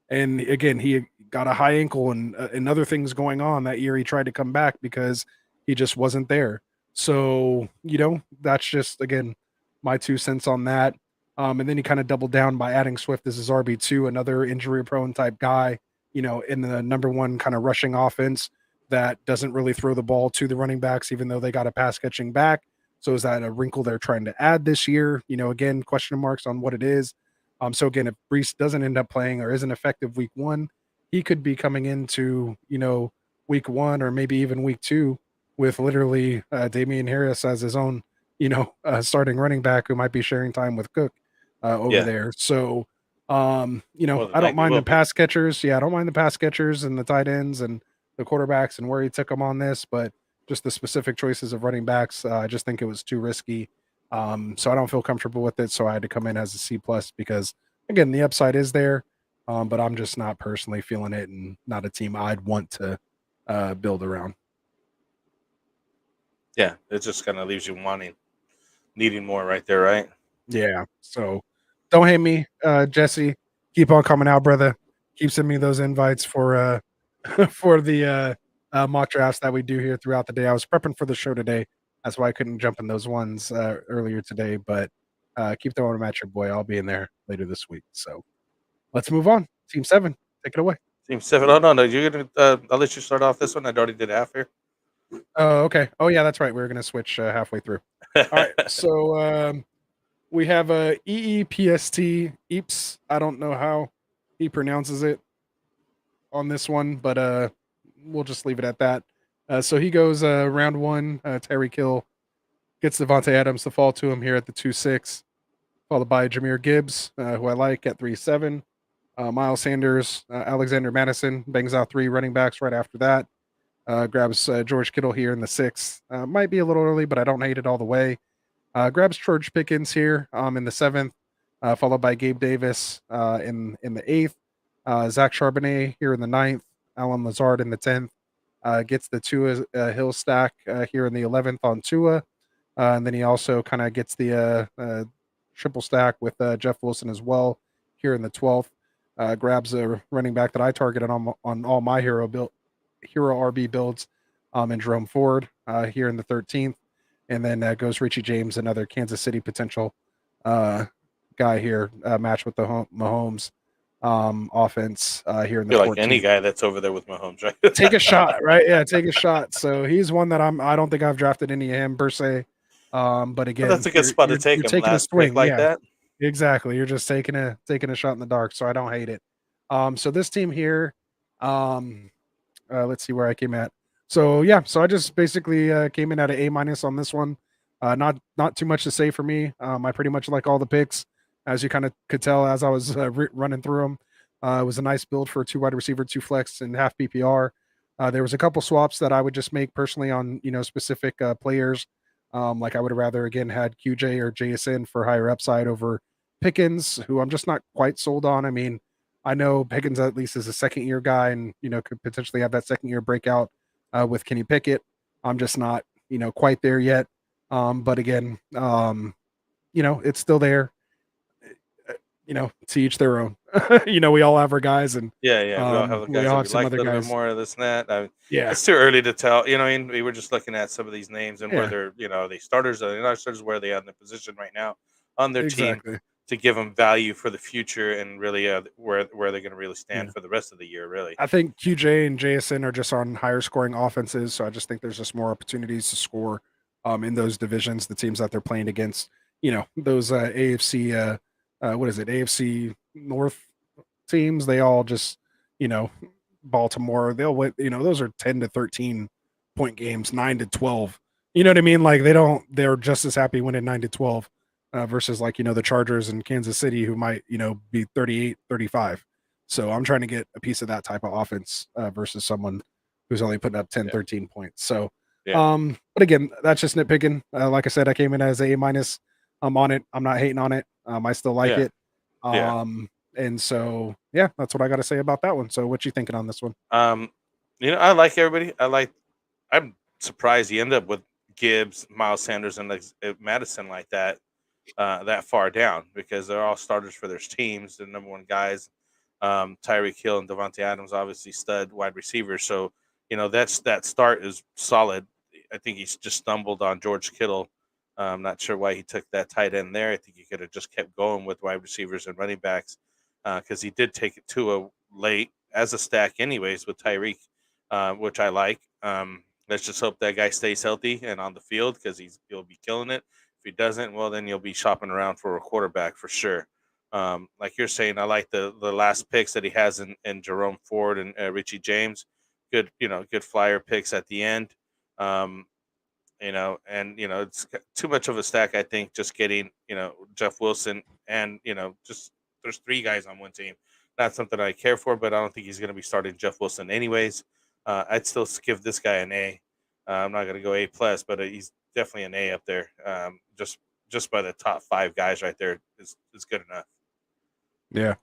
And again, he got a high ankle and other things going on that year. He tried to come back because he just wasn't there. So, that's just, again, my 2 cents on that. And then he kind of doubled down by adding Swift as his RB2, another injury-prone type guy, in the number 1 kind of rushing offense that doesn't really throw the ball to the running backs, even though they got a pass-catching back. So is that a wrinkle they're trying to add this year? Again, question marks on what it is. So again, if Brees doesn't end up playing or isn't effective week 1, he could be coming into, week 1 or maybe even week 2 with literally Damian Harris as his own, starting running back who might be sharing time with Cook over there. So, I don't mind the pass catchers. Yeah, I don't mind the pass catchers and the tight ends and the quarterbacks and where he took them on this, but just the specific choices of running backs, I just think it was too risky. So I don't feel comfortable with it. So I had to come in as a C+ because, again, the upside is there, but I'm just not personally feeling it and not a team I'd want to build around. Yeah, it just kind of leaves you needing more right there, right? Yeah. So don't hate me, Jesse. Keep on coming out, brother. Keep sending me those invites for the mock drafts that we do here throughout the day. I was prepping for the show today. That's why I couldn't jump in those ones earlier today, but keep throwing them at your boy. I'll be in there later this week. So let's move on. Team 7, take it away. Team 7. Oh, no. You're going to, I'll let you start off this one. I already did half here. Oh, okay. Oh, yeah, that's right. We were going to switch halfway through. All right. So we have EEPST, Eeps. I don't know how he pronounces it on this one, but we'll just leave it at that. So he goes round one. Tyreek Hill gets Devontae Adams to fall to him here at the 2-6, followed by Jahmyr Gibbs, who I like at 3-7. Miles Sanders, Alexander Madison bangs out 3 running backs right after that. Grabs George Kittle here in the 6th. Might be a little early, but I don't hate it all the way. Grabs George Pickens here in the 7th, followed by Gabe Davis in the 8th. Zach Charbonnet here in the 9th. Alan Lazard in the 10th. Gets the Tua Hill stack here in the 11th on Tua. And then he also kind of gets the triple stack with Jeff Wilson as well here in the 12th. Grabs a running back that I targeted on all my hero RB builds and Jerome Ford here in the 13th. And then goes Richie James, another Kansas City potential guy here, matched with the Mahomes offense here in the 14th. Like any guy that's over there with Mahomes, right? Take a shot, right? Yeah, take a shot. So he's one that I don't think I've drafted any of him per se. But again, that's a good spot to take him. Taking a swing like that. Exactly. You're just taking a shot in the dark. So I don't hate it. So this team here, let's see where I came at. So yeah, so I just basically came in at an A- on this one. Not too much to say for me. I pretty much like all the picks, as you kind of could tell as I was running through them. It was a nice build for a 2 wide receiver, 2 flex, and half PPR. There was a couple swaps that I would just make personally on specific players. Like I would have rather again had QJ or JSN for higher upside over Pickens, who I'm just not quite sold on. I mean, I know Pickens at least is a second-year guy, and could potentially have that second-year breakout with Kenny Pickett. I'm just not quite there yet. But again, it's still there. To each their own. We all have our guys, and yeah, we all have the guys that we like a little bit more of this and that. It's too early to tell. We were just looking at some of these names and where they're, they starters, they're not starters, where they are in the position right now on their team to give them value for the future and really where they're going to really stand for the rest of the year. Really, I think QJ and JSN are just on higher scoring offenses, so I just think there's just more opportunities to score in those divisions, the teams that they're playing against. Those AFC. What is it? AFC North teams. They all just, Baltimore. They'll win. Those are 10 to 13 point games, 9 to 12. You know what I mean? Like they're just as happy winning 9 to 12 versus like the Chargers and Kansas City, who might be 38, 35. So I'm trying to get a piece of that type of offense versus someone who's only putting up 10, 13 points. So, but again, that's just nitpicking. Like I said, I came in as A-. I'm on it. I'm not hating on it. I still like it. And so, that's what I got to say about that one. So what you thinking on this one? I like everybody. I'm surprised he ended up with Gibbs, Miles Sanders, and Madison like that far down, because they're all starters for their teams. The number one guys, Tyreek Hill and Devontae Adams, obviously stud wide receivers. So, that start is solid. I think he's just stumbled on George Kittle. I'm not sure why he took that tight end there. I think he could have just kept going with wide receivers and running backs, because he did take it to a late as a stack anyways with Tyreek, which I like. Let's just hope that guy stays healthy and on the field, because he'll be killing it. If he doesn't, well, then you'll be shopping around for a quarterback for sure. Like you're saying, I like the last picks that he has in Jerome Ford and Richie James. Good, good flyer picks at the end. It's too much of a stack, I think, just getting, Jeff Wilson and, just there's 3 guys on one team. Not something I care for, but I don't think he's going to be starting Jeff Wilson anyways. I'd still give this guy an A. I'm not going to go A+, but he's definitely an A up there. Just by the top 5 guys right there is good enough. Yeah.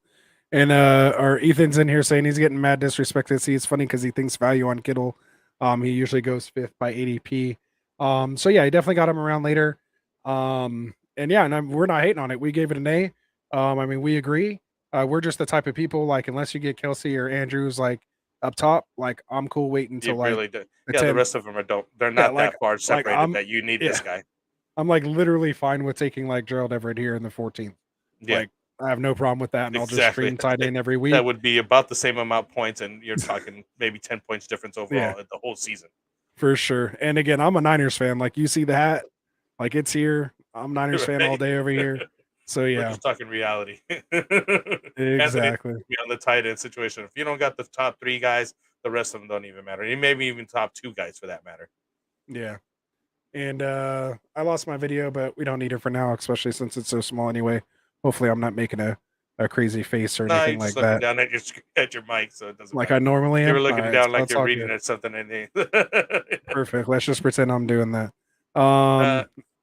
And our Ethan's in here saying he's getting mad disrespected. See, it's funny because he thinks value on Kittle. He usually goes 5th by ADP. So yeah, he definitely got him around later. And we're not hating on it. We gave it an A. We agree. We're just the type of people, like, unless you get Kelsey or Andrews like up top, like I'm cool waiting until the rest of them they're not that far separated that you need this guy. I'm like literally fine with taking like Gerald Everett here in the 14th. Yeah. Like I have no problem with that, and I'll just Exactly. stream tight end every week. That would be about the same amount of points, and you're talking maybe 10 points difference overall at the whole season. For sure. And again, I'm a Niners fan. Like, you see the hat, like, it's here. I'm Niners fan all day over here. So We're yeah, just talking reality. exactly. On the tight end situation, if you don't got the top 3 guys, the rest of them don't even matter. And maybe even top 2 guys for that matter. Yeah. And I lost my video, but we don't need it for now, especially since it's so small anyway. Hopefully I'm not making a crazy face or anything like that. Down at your mic, so it doesn't like matter. I normally am. You were looking right, down so like you're reading good. at something. And Perfect. Let's just pretend I'm doing that.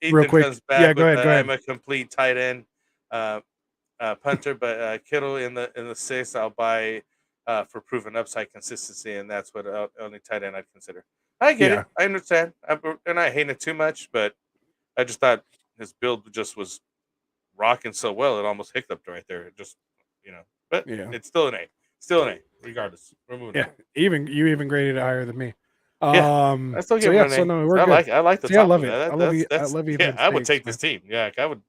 Ethan real quick. comes back Yeah, go with ahead. I'm a complete tight end punter, but Kittle in the 6th I'll buy for proven upside consistency, and that's what only tight end I'd consider. I get it. I understand. I'm not hating it too much, but I just thought his build just was rocking so well it almost hiccuped right there. Just but it's still an A. Still an A, regardless. We're moving on. You even graded it higher than me. I still give it an A. So no, we're I good. like the See, top I love of it. that. I love you. I love you. Yeah, I would take this team. Yeah, I would.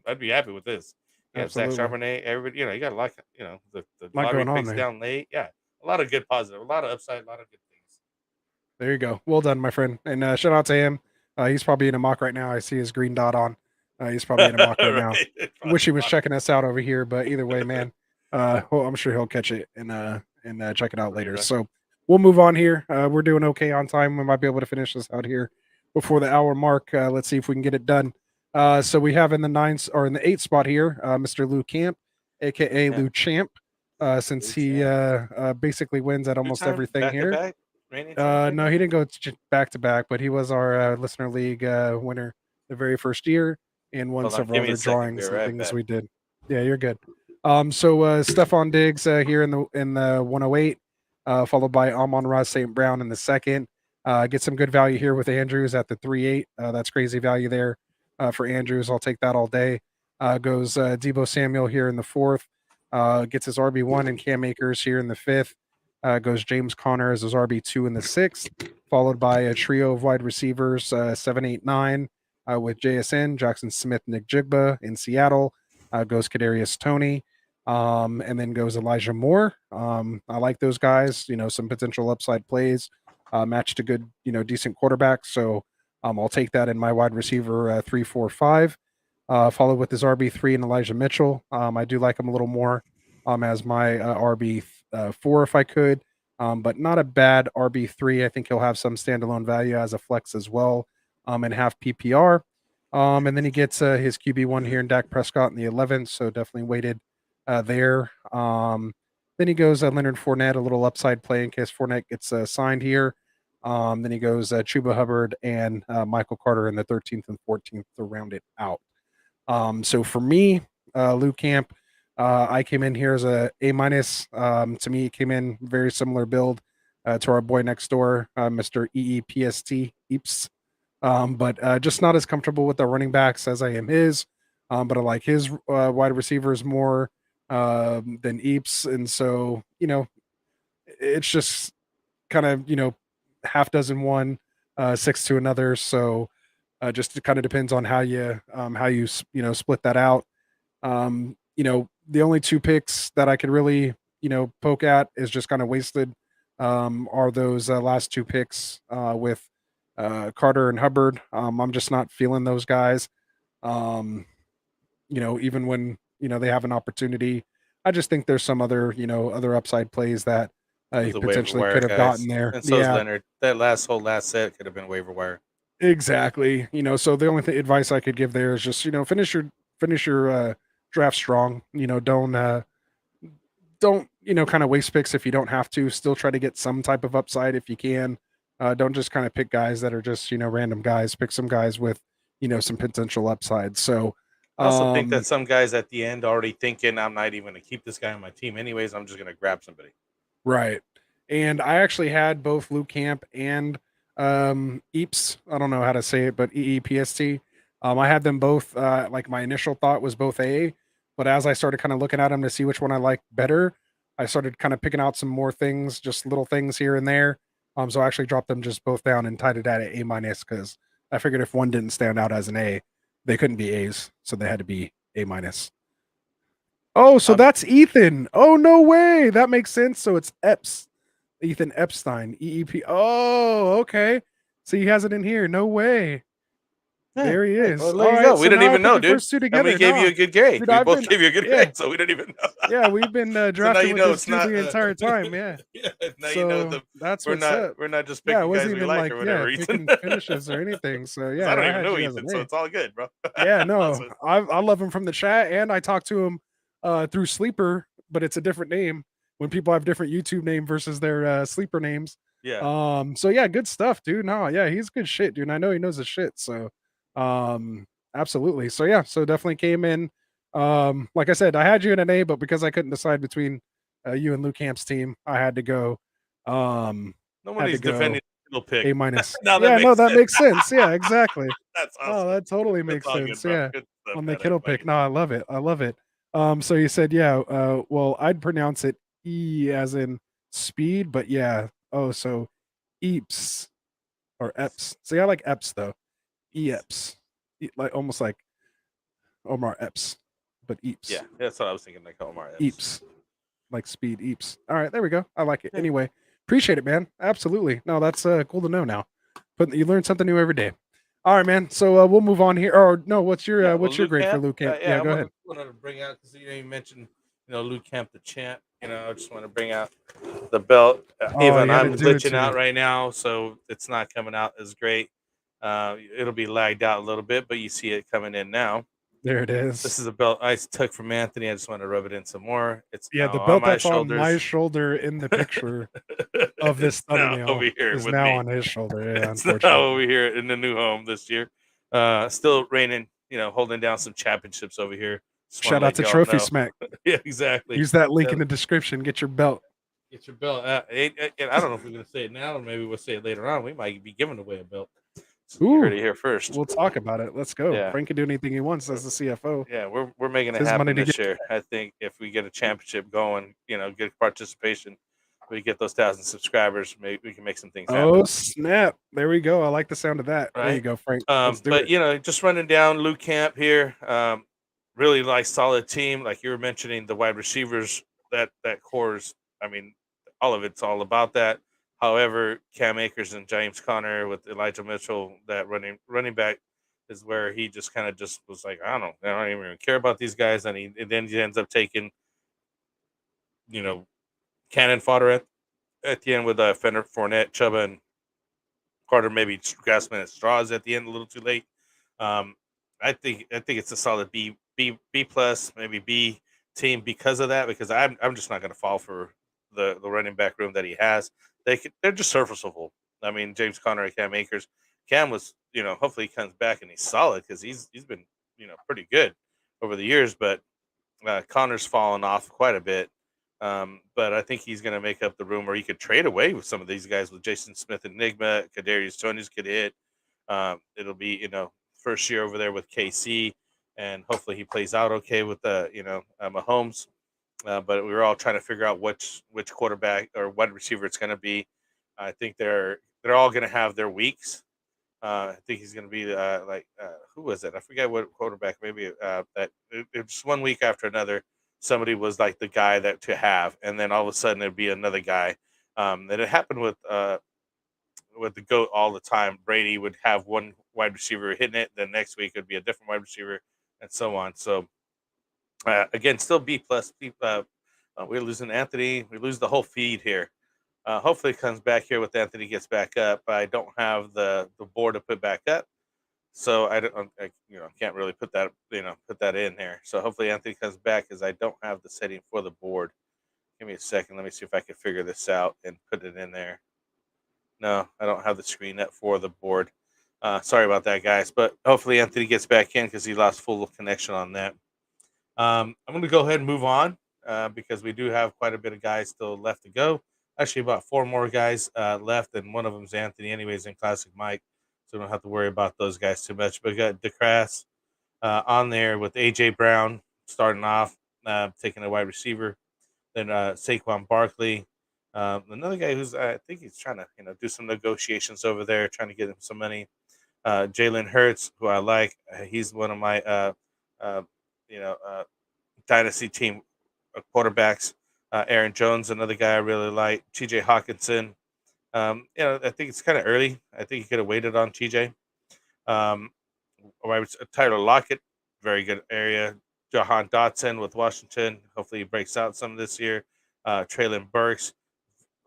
I'd be happy with this. Yeah, Zach Absolutely. Charbonnet. Everybody. You got a lot. The Lot lottery going on picks there. down late. Yeah, a lot of good positive. A lot of upside. A lot of good things. There you go. Well done, my friend. And shout out to him. He's probably in a mock right now. I see his green dot on. He's probably in a mock right now. Wish he was checking us out over here, but either way, man, I'm sure he'll catch it and check it out later. So we'll move on here. We're doing okay on time. We might be able to finish this out here before the hour mark. Let's see if we can get it done. So we have in the 8th spot here, Mr. Lou Camp, aka Lou Champ, since he basically wins at almost everything here. No, he didn't go back to back, but he was our listener league winner the very first year and won several other drawings and things we did. Yeah, you're good. So Stephon Diggs here in the 108, followed by Amon-Ra St. Brown in the 2nd. Get some good value here with Andrews at the 3-8. That's crazy value there for Andrews. I'll take that all day. Goes Deebo Samuel here in the 4th. Gets his RB1 and Cam Akers here in the 5th. Goes James Conner as his RB2 in the 6th, followed by a trio of wide receivers, 7, 8, 9, with JSN, Jackson Smith, Nick Jigba in Seattle. Goes Kadarius Toney, and then goes Elijah Moore. I like those guys. Some potential upside plays, matched to good, decent quarterbacks. So I'll take that in my wide receiver 3, 4, 5. Followed with his RB3 and Elijah Mitchell. I do like him a little more as my RB4 if I could, but not a bad RB3. I think he'll have some standalone value as a flex as well, and half PPR. And then he gets his QB1 here in Dak Prescott in the 11th, so definitely weighted there. Then he goes Leonard Fournette, a little upside play in case Fournette gets signed here. Then he goes Chuba Hubbard and Michael Carter in the 13th and 14th to round it out. So for me, Lou Camp, I came in here as a A-. To me, it came in very similar build to our boy next door, Mr. EEPST, Eeps. But just not as comfortable with the running backs as I am his. But I like his wide receivers more than Eeps. And so, it's just kind of, half dozen one, 6 to another. So just it kind of depends on how you split that out. The only 2 picks that I could really, poke at is just kind of wasted are those last 2 picks with Carter and Hubbard. I'm just not feeling those guys. Even when, they have an opportunity, I just think there's some other, other upside plays that he potentially could have gotten there. And so is Leonard. That last set could have been waiver wire. Exactly. So the only advice I could give there is just, finish your draft strong. Don't kind of waste picks if you don't have to. Still try to get some type of upside if you can. Don't just kind of pick guys that are just random guys. Pick some guys with some potential upside. So I also think that some guys at the end already thinking I'm not even going to keep this guy on my team anyways. I'm just going to grab somebody. Right. And I actually had both Luke Camp and Eeps. I don't know how to say it, but EEPST. I had them both. Like my initial thought was both A, but as I started kind of looking at them to see which one I liked better, I started kind of picking out some more things, just little things here and there. So I actually dropped them just both down and tied it at an A- because I figured if one didn't stand out as an A, they couldn't be A's, so they had to be A-. Oh, so Um, that's Ethan. Oh, no way. That makes sense. So it's Epps. Ethan Epstein. EEP. Oh, okay. So he has it in here. No way. Yeah, There he yeah. is. Well, there All you right. go. We So didn't now I even put know, the dude. first two And we together. gave you Nah. a good grade. Dude, We I've both been, gave you a good yeah. grade, so we didn't even know. Yeah, we've been So now drafting you with know this it's dude not. the entire time. Yeah. Yeah, now you know So that's we're what's up. not just Yeah, it picking guys wasn't we even like like, or yeah, whatever, Ethan. picking finishes or anything. So Because I yeah, don't I even had know you as Ethan, an so A. it's all good, bro. Yeah, Lots no, of- I love him from the chat, and I talk to him through Sleeper, but it's a different name when people have different YouTube name versus their Sleeper names. yeah. So yeah, good stuff, dude. No, yeah, he's good shit, dude. And I know he knows his shit. So um absolutely. So yeah, so definitely came in. Like I said, I had you in an A, but because I couldn't decide between you and Luke Camp's team, I had to go Nobody's defending the little pick. A minus. No, that Yeah, no, makes that sense. makes sense. Yeah, exactly. That's Oh, awesome. that totally That's makes all good, sense. bro. Yeah. Good stuff, On the man. Kittle Everybody. pick. No, I love it. I love it. So you said, yeah, well, I'd pronounce it E as in speed, but yeah. Oh, so Eeps or Eps. See, I like Eps though. Eeps. Like almost like Omar Epps, but Eeps. Yeah, that's what I was thinking. Like Omar Epps. Eeps. Like speed Eeps. All right, there we go. I like it. Yeah. Anyway, appreciate it, man. Absolutely. No, that's cool to know now. But you learn something new every day. All right, man. So we'll move on here. Or no, what's your Yeah, what's well, your Luke grade for Camp. Luke Camp? Yeah, Yeah, I go ahead. wanted to bring out because you mentioned Luke Camp the champ. I just want to bring out the belt. Oh, Even you had to I'm do it glitching to out me. right now, so it's not coming out as great. It'll be lagged out a little bit, but you see it coming in now. There it This is. is a belt I took from Anthony. I just want to rub it in some more. It's Yeah, now the on belt my that's on my shoulders. shoulder in the picture of this It's now over thumbnail here is with now me. on his shoulder. Yeah, It's now unfortunately. over here in the new home this year. Still reigning, holding down some championships over here. Just want Shout to out let to y'all Trophy know. Smack. Yeah, exactly. Use that link Yeah, in the description. Get your belt. get your belt. And I don't know if we're gonna say it now or maybe we'll say it later on. We might be giving away a belt. So you heard Ooh, it here first. we'll talk about it. Let's go. Yeah. Frank can do anything he wants as the CFO. Yeah, we're making It's it his money happen to this get. year. I think if we get a championship going, good participation, we get those 1,000 subscribers, maybe we can make some things happen. Oh snap! There we go. I like the sound of that. There you Right? go, Frank. Let's do But it. just running down Luke Camp here. Really like solid team. Like you were mentioning, the wide receivers that cores. I mean, all of it's all about that. However, Cam Akers and James Conner with Elijah Mitchell, that running back is where he just kind of just was like, I don't even care about these guys, and then he ends up taking cannon fodder at the end with Fender Fournette, Chuba, and Carter maybe grasping at straws at the end a little too late. Um, I think it's a solid B plus, maybe B team because of that. Because I'm just not going to fall for the running back room that he has. They're just serviceable. I mean, James Conner and Cam Akers. Cam was hopefully he comes back and he's solid because he's been pretty good over the years, but Connor's fallen off quite a bit. But I think he's going to make up the room where he could trade away with some of these guys with Jason Smith, Enigma, Kadarius Toney's could hit. It'll be first year over there with KC, and hopefully he plays out okay with Mahomes. But we were all trying to figure out which quarterback or wide receiver it's going to be. I think they're all going to have their weeks. I think he's going to be who was it? I forget what quarterback. Maybe it's 1 week after another. Somebody was like the guy that to have, and then all of a sudden it'd be another guy. And it happened with the GOAT all the time. Brady would have one wide receiver hitting it, then next week it'd be a different wide receiver, and so on. So again, still B plus. We're losing Anthony. We lose the whole feed here. Hopefully it comes back here with Anthony gets back up. I don't have the board to put back up, so I can't really put that in there. So hopefully Anthony comes back because I don't have the setting for the board. Give me a second. Let me see if I can figure this out and put it in there. No, I don't have the screen up for the board. Sorry about that, guys. But hopefully Anthony gets back in because he lost full connection on that. I'm going to go ahead and move on because we do have quite a bit of guys still left to go. Actually, about 4 more guys left, and one of them is Anthony, anyways, in Classic Mike. So we don't have to worry about those guys too much. But we got DeCrass on there with A.J. Brown starting off, taking a wide receiver. Then Saquon Barkley. Another guy who's, I think he's trying to, do some negotiations over there, trying to get him some money. Jalen Hurts, who I like. He's one of my, Dynasty team quarterbacks. Aaron Jones, another guy I really like. T.J. Hawkinson. I think it's kind of early. I think you could have waited on T.J. Tyler Lockett, very good area. Jahan Dotson with Washington. Hopefully he breaks out some this year. Traylon Burks.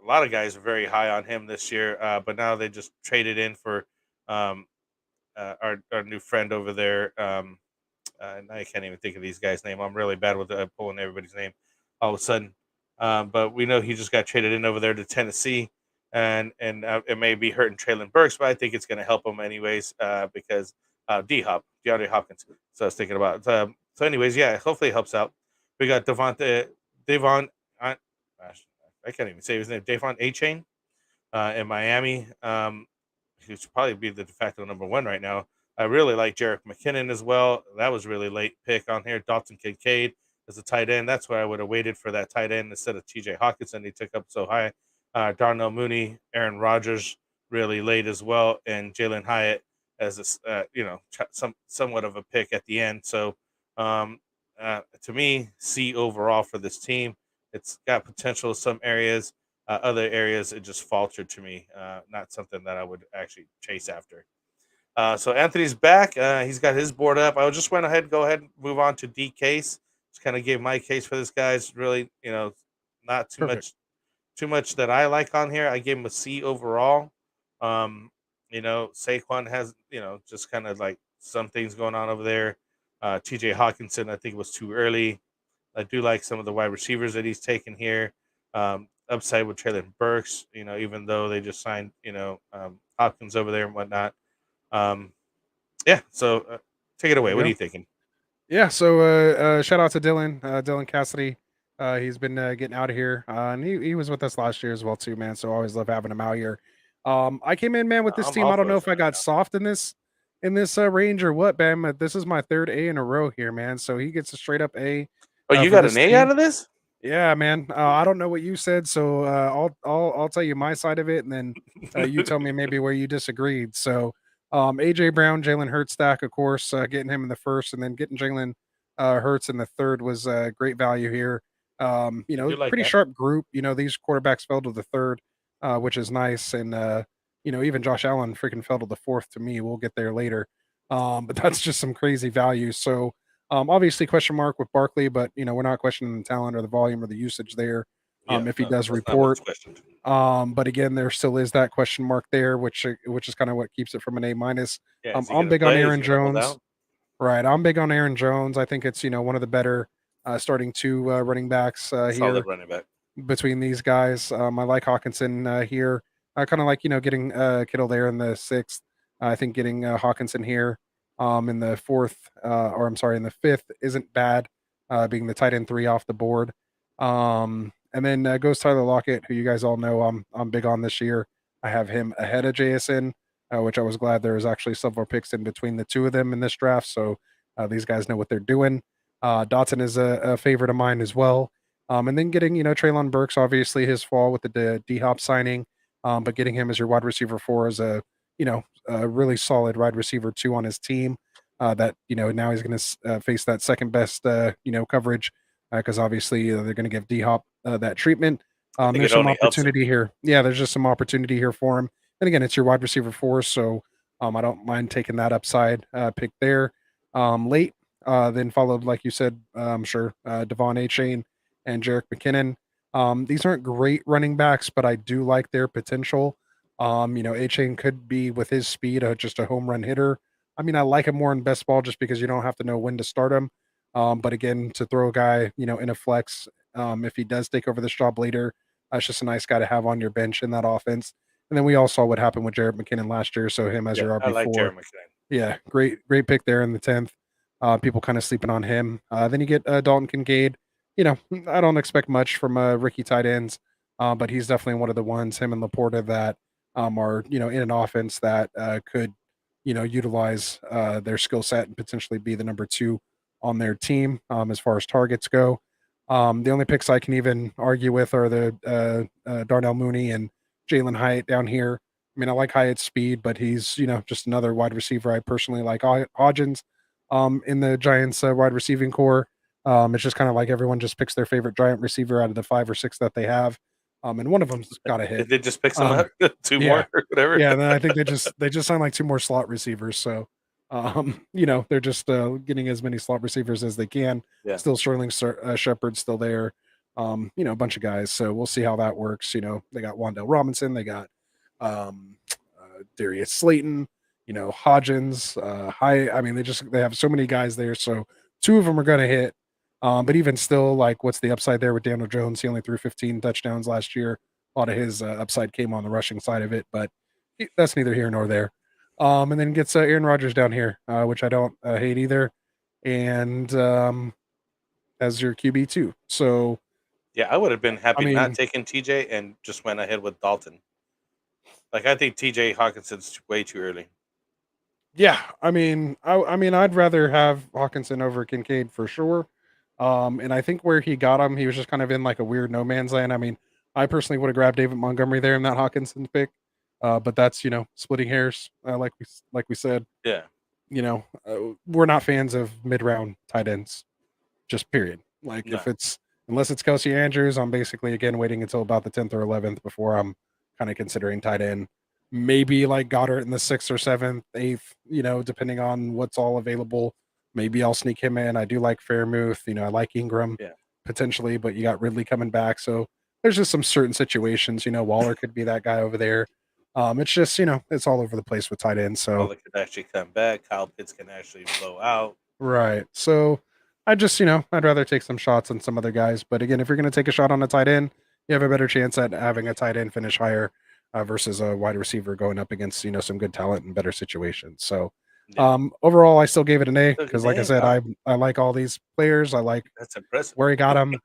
A lot of guys are very high on him this year, but now they just traded in for our new friend over there. I can't even think of these guys' name. I'm really bad with pulling everybody's name all of a sudden. But we know he just got traded in over there to Tennessee, and it may be hurting Traylon Burks, but I think it's going to help him anyways because DeAndre Hopkins. So I was thinking about. So anyways, yeah, hopefully it helps out. We got Devon. I can't even say his name. Devon Achane in Miami. He should probably be the de facto number one right now. I really like Jerick McKinnon as well. That was really late pick on here. Dalton Kincaid as a tight end. That's where I would have waited for that tight end instead of T.J. Hawkinson. He took up so high. Darnell Mooney, Aaron Rodgers, really late as well, and Jalen Hyatt as a somewhat of a pick at the end. So to me, C overall for this team. It's got potential in some areas. Other areas, it just faltered to me. Not something that I would actually chase after. So Anthony's back. He's got his board up. I just went ahead and move on to D case. Just kind of gave my case for this guy's really, not too much that I like on here. I gave him a C overall. Saquon has, just kind of like some things going on over there. TJ Hawkinson, I think was too early. I do like some of the wide receivers that he's taken here. Upside with Traylon Burks, even though they just signed, Hopkins over there and whatnot. So take it away. What are you thinking? Yeah, so shout out to Dylan Cassidy. He's been getting out of here, and he was with us last year as well too, man. So always love having him out here. I came in, man, with this team. I don't know if I got soft in this range or what, man. But this is my third A in a row here, man. So he gets a straight up A. Oh, you got an A out of this? Yeah, man. I don't know what you said, so I'll tell you my side of it, and then you tell me maybe where you disagreed. So, AJ Brown, Jalen Hurts stack, of course, getting him in the first, and then getting Jalen Hurts in the third was great value here. Pretty sharp group. These quarterbacks fell to the third, which is nice, and even Josh Allen freaking fell to the fourth to me. We'll get there later, but that's just some crazy value. So. Obviously, question mark with Barkley, but we're not questioning the talent or the volume or the usage there. If he does report, but again, there still is that question mark there, which is kind of what keeps it from an A minus. I'm big on Aaron Jones, right? I'm big on Aaron Jones. I think it's one of the better starting two running backs here running back. Between these guys. I like Hawkinson here. I kind of like getting Kittle there in the sixth. I think getting Hawkinson here. In the in the fifth isn't bad, being the tight end 3 off the board. And then goes Tyler Lockett, who you guys all know I'm big on this year. I have him ahead of JSN, which I was glad there was actually several picks in between the two of them in this draft. So these guys know what they're doing. Dotson is a favorite of mine as well. And then getting, Traylon Burks, obviously his fall with the D-Hop signing, but getting him as your wide receiver 4 as a really solid wide receiver 2 on his team. That now he's going to face that second best coverage because obviously they're going to give D-Hop that treatment. There's some opportunity here. Yeah, there's just some opportunity here for him. And again, it's your wide receiver 4, so I don't mind taking that upside pick there. Late, then followed, like you said, I'm sure, Devon Achane and Jerick McKinnon. These aren't great running backs, but I do like their potential. Achane could be, with his speed, just a home run hitter. I mean, I like him more in best ball just because you don't have to know when to start him. But again, to throw a guy, in a flex, if he does take over this job later, it's just a nice guy to have on your bench in that offense. And then we all saw what happened with Jerick McKinnon last year. So him as your RB4. I like Jerick McKinnon. Yeah, great pick there in the 10th. People kind of sleeping on him. Then you get Dalton Kincaid. I don't expect much from rookie tight ends, but he's definitely one of the ones, him and Laporta, that are in an offense that could utilize their skill set and potentially be the number 2 on their team as far as targets go. The only picks I can even argue with are the Darnell Mooney and Jalen Hyatt down here. I mean, I like Hyatt's speed, but he's just another wide receiver. I personally like Hodgins in the Giants wide receiving core. It's just kind of like everyone just picks their favorite giant receiver out of the 5 or 6 that they have. And one of them's got a hit. They just pick some up, 2 yeah. more or whatever. Yeah, and then I think they just signed like 2 more slot receivers. So, they're just getting as many slot receivers as they can. Yeah. Still Sterling Shepard's still there. A bunch of guys. So we'll see how that works. They got Wandale Robinson. They got Darius Slayton. Hodgins. They have so many guys there. So 2 of them are going to hit. But even still, like, what's the upside there with Daniel Jones? He only threw 15 touchdowns last year. A lot of his upside came on the rushing side of it, but that's neither here nor there. And then gets Aaron Rodgers down here, which I don't hate either. And as your QB too. So yeah, I would have been happy not taking TJ and just went ahead with Dalton. Like, I think TJ Hawkinson's way too early. Yeah, I'd rather have Hawkinson over Kincaid for sure. And I think where he got him, he was just kind of in like a weird no man's land. I personally would have grabbed David Montgomery there in that Hawkinson pick. But that's, splitting hairs, like we said. Yeah. We're not fans of mid-round tight ends, just period. Like, No. unless it's Kelsey Andrews, I'm basically, again, waiting until about the 10th or 11th before I'm kind of considering tight end. Maybe like Goddard in the 6th or 7th, 8th, depending on what's all available. Maybe I'll sneak him in. I do like Fairmouth. I like Ingram potentially, but you got Ridley coming back. So there's just some certain situations. Waller could be that guy over there. It's just, it's all over the place with tight ends. So Waller could actually come back. Kyle Pitts can actually blow out. Right. So I just, I'd rather take some shots on some other guys. But again, if you're going to take a shot on a tight end, you have a better chance at having a tight end finish higher versus a wide receiver going up against, some good talent and better situations. So overall, I still gave it an A because, like I said, I like all these players. I like that's impressive where he got them,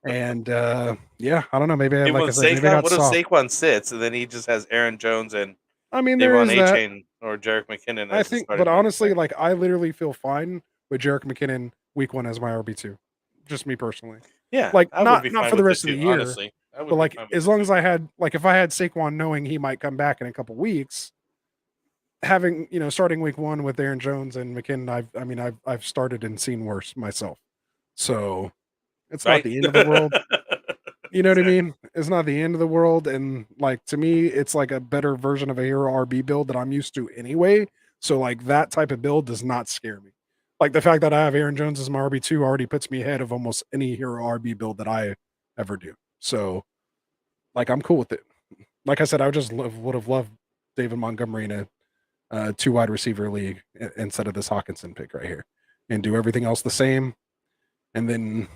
and I don't know. Maybe what if Saquon sits and then he just has Aaron Jones and there is that, or Jerick McKinnon? I think, but honestly, like, I literally feel fine with Jerick McKinnon week 1 as my RB2. Just me personally. Yeah, like not for the rest of the year. Honestly. But like, as long as I had, like, if I had Saquon knowing he might come back in a couple weeks, having, starting week 1 with Aaron Jones and McKinnon, I've started and seen worse myself. So it's not the end of the world. You know what I mean? It's not the end of the world. And like, to me, it's like a better version of a hero RB build that I'm used to anyway. So like, that type of build does not scare me. Like, the fact that I have Aaron Jones as my RB2 already puts me ahead of almost any hero RB build that I ever do. So like, I'm cool with it. Like I said, I would have loved David Montgomery in a 2 wide receiver league instead of this Hawkinson pick right here, and do everything else the same. And then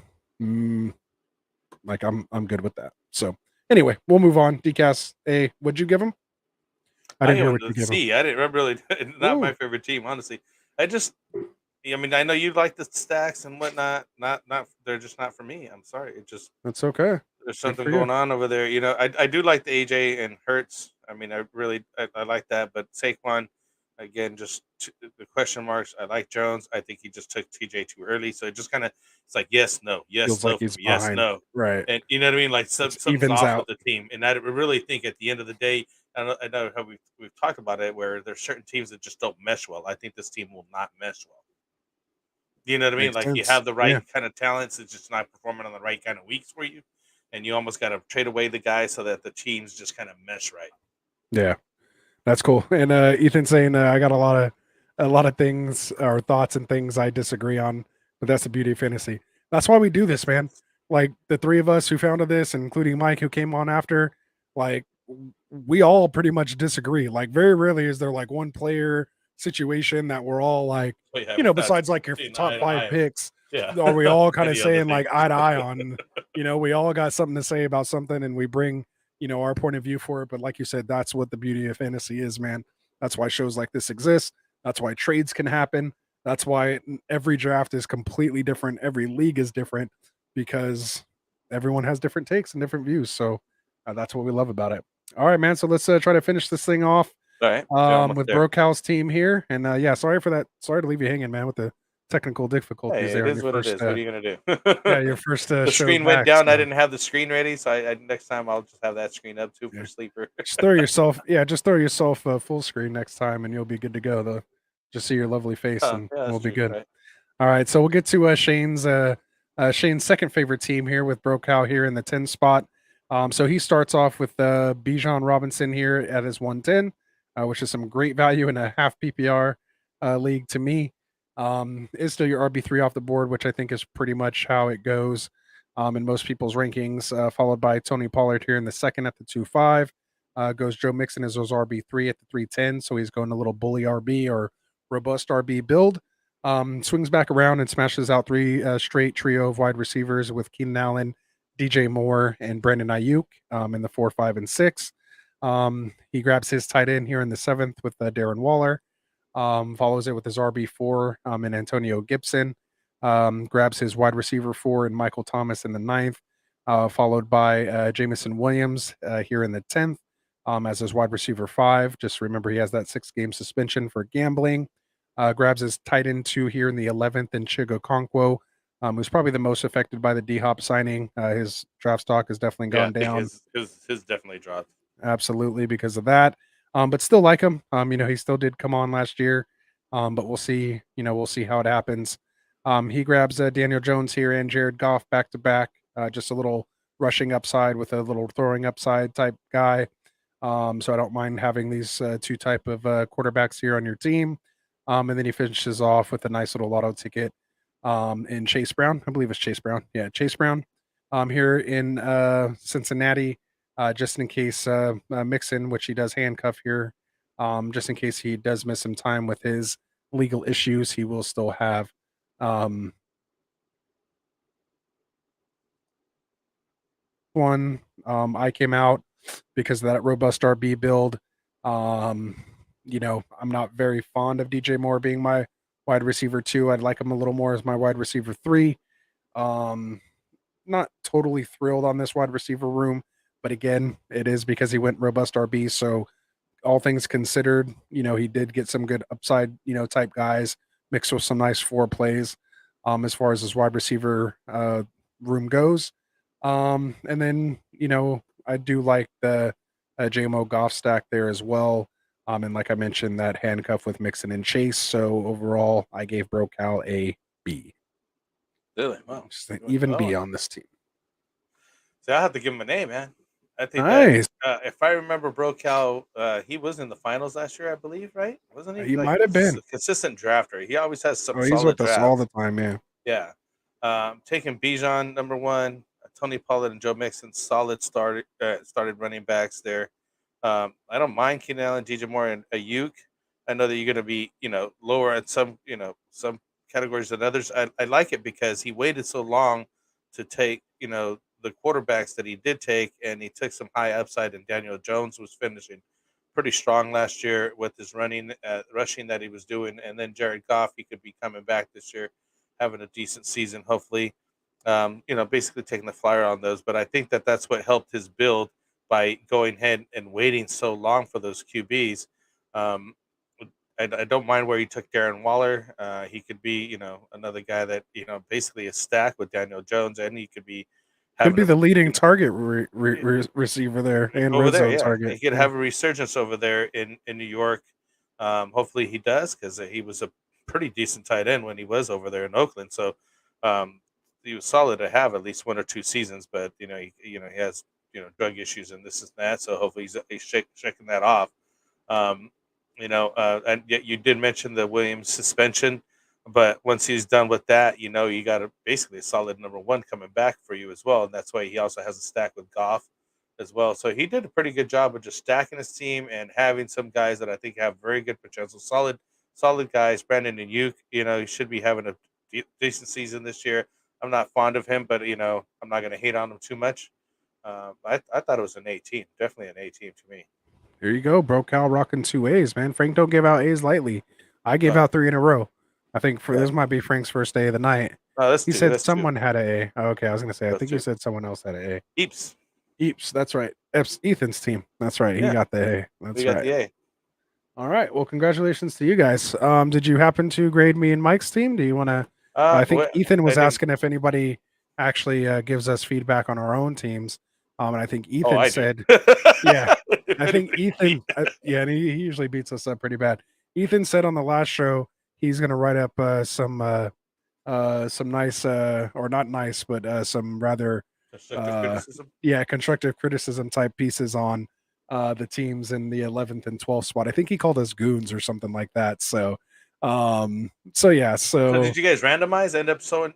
like, I'm good with that. So anyway, we'll move on. DCAS A, what'd you give him? I didn't hear what you gave him. I didn't remember really. Not my favorite team, honestly. I know you like the stacks and whatnot. They're just not for me. I'm sorry. That's okay. There's something going on over there. I do like the AJ and Hurts. I like that. But Saquon, again, just the question marks. I like Jones. I think he just took TJ too early. So it just kind of, it's like, yes, no, yes, feels no, like he's yes, behind. no. Right. And you know what I mean? Like, something's off with the team. And I really think at the end of the day, I know how we've talked about it, where there's certain teams that just don't mesh well. I think this team will not mesh well. You know what I mean? Like, you have the right kind of talents. It's just not performing on the right kind of weeks for you. And you almost got to trade away the guy so that the teams just kind of mesh right. Yeah, that's cool. And Ethan saying I got a lot of things or thoughts and things I disagree on, but that's the beauty of fantasy. That's why we do this, man. Like, the 3 of us who founded this, including Mike who came on after, like, we all pretty much disagree. Like, very rarely is there like one player situation that we're all like, besides like your top 5 picks, are we all kind of saying like eye to eye on, we all got something to say about something and we bring, our point of view for it. But like you said, that's what the beauty of fantasy is, man. That's why shows like this exist. That's why trades can happen. That's why every draft is completely different. Every league is different because everyone has different takes and different views. So that's what we love about it. All right, man. So let's try to finish this thing off. All right. With Brokhouse team here. And sorry for that. Sorry to leave you hanging, man, with the technical difficulties there. It is what it is. What are you going to do? Yeah, your first the show screen back, went down. So. I didn't have the screen ready. So next time I'll just have that screen up too for sleeper. Just throw yourself full screen next time and you'll be good to go, though. Just see your lovely face and we'll be good. Right. All right. So we'll get to Shane's Shane's second favorite team here with Brokow here in the 10 spot. So he starts off with Bijan Robinson here at his 110, which is some great value in a half PPR league to me. Is still your RB3 off the board, which I think is pretty much how it goes in most people's rankings, followed by Tony Pollard here in the second at the 2.5. Goes Joe Mixon as his RB3 at the 3.10, so he's going a little bully RB or robust RB build. Swings back around and smashes out three straight trio of wide receivers with Keenan Allen, DJ Moore, and Brandon Ayuk in the 4, 5, and 6. He grabs his tight end here in the 7th with Darren Waller. Follows it with his RB4 and Antonio Gibson. Grabs his wide receiver 4 and Michael Thomas in the 9th, followed by Jamison Williams here in the 10th as his wide receiver 5. Just remember he has that 6-game suspension for gambling. Grabs his tight end 2 here in the 11th and Chigo Okonkwo, who's probably the most affected by the D-Hop signing. His draft stock has definitely gone down. His definitely dropped. Absolutely, because of that. But still like him. He still did come on last year. But we'll see. We'll see how it happens. He grabs Daniel Jones here and Jared Goff back to back. Just a little rushing upside with a little throwing upside type guy. So I don't mind having these two type of quarterbacks here on your team. And then he finishes off with a nice little lotto ticket in Chase Brown. I believe it's Chase Brown. Yeah, Chase Brown here in Cincinnati, just in case Mixon, which he does handcuff here, just in case he does miss some time with his legal issues, he will still have one. I came out because of that robust RB build. I'm not very fond of DJ Moore being my wide receiver 2. I'd like him a little more as my wide receiver 3. Not totally thrilled on this wide receiver room, but again, it is because he went robust RB. So all things considered, he did get some good upside, type guys mixed with some nice 4 plays as far as his wide receiver room goes. And then, I do like the JMO Goff stack there as well. And like I mentioned, that handcuff with Mixon and Chase. So overall, I gave Brokow a B. Really? Wow. Just an even B on this team. So I have to give him a name, man. I think nice. If I remember Brokow, he was in the finals last year, I believe, right? Wasn't he? He might have been. Consistent drafter. He always has some solid he's with drafts. us all the time, yeah. Yeah. Taking Bijan, number 1, Tony Pollard and Joe Mixon, solid started running backs there. I don't mind Keenan Allen, DJ Moore, and Ayuk. I know that you're going to be, lower at some categories than others. I like it because he waited so long to take, the quarterbacks that he did take, and he took some high upside. And Daniel Jones was finishing pretty strong last year with his rushing that he was doing. And then Jared Goff, he could be coming back this year, having a decent season, hopefully. Basically taking the flyer on those. But I think that that's what helped his build by going ahead and waiting so long for those QBs. I don't mind where he took Darren Waller. He could be, another guy that, basically a stack with Daniel Jones, and he could be the leading target receiver there and red zone target. He could have a resurgence over there in New York. Hopefully he does, because he was a pretty decent tight end when he was over there in Oakland. So he was solid to have at least 1 or 2 seasons, but he has drug issues and this and that. So hopefully he's shaking that off. And yet you did mention the Williams suspension, but once he's done with that, you got basically a solid number 1 coming back for you as well. And that's why he also has a stack with Goff as well. So he did a pretty good job of just stacking his team and having some guys that I think have very good potential, solid guys. Brandon and Ayuk, he should be having a decent season this year. I'm not fond of him, but I'm not going to hate on him too much. I thought it was an A team, definitely an A team to me. There you go, Brokow rocking 2 A's, man. Frank don't give out A's lightly. I gave out 3 in a row. I think this might be Frank's first day of the night. He said someone had an A. Oh, okay, I was going to say, I think you said someone else had an A. Eeps, that's right. Ethan's team. That's right. He got the A. That's right. Got the A. All right. Well, congratulations to you guys. Did you happen to grade me and Mike's team? Do you want to? I think Ethan was asking if anybody actually gives us feedback on our own teams. And I think Ethan said, yeah, I think Ethan, and he usually beats us up pretty bad. Ethan said on the last show he's going to write up some some nice, or not nice, but some rather, Constructive criticism. constructive criticism type pieces on the teams in the 11th and 12th spot. I think he called us goons or something like that. So, yeah. So did you guys randomize? End up so in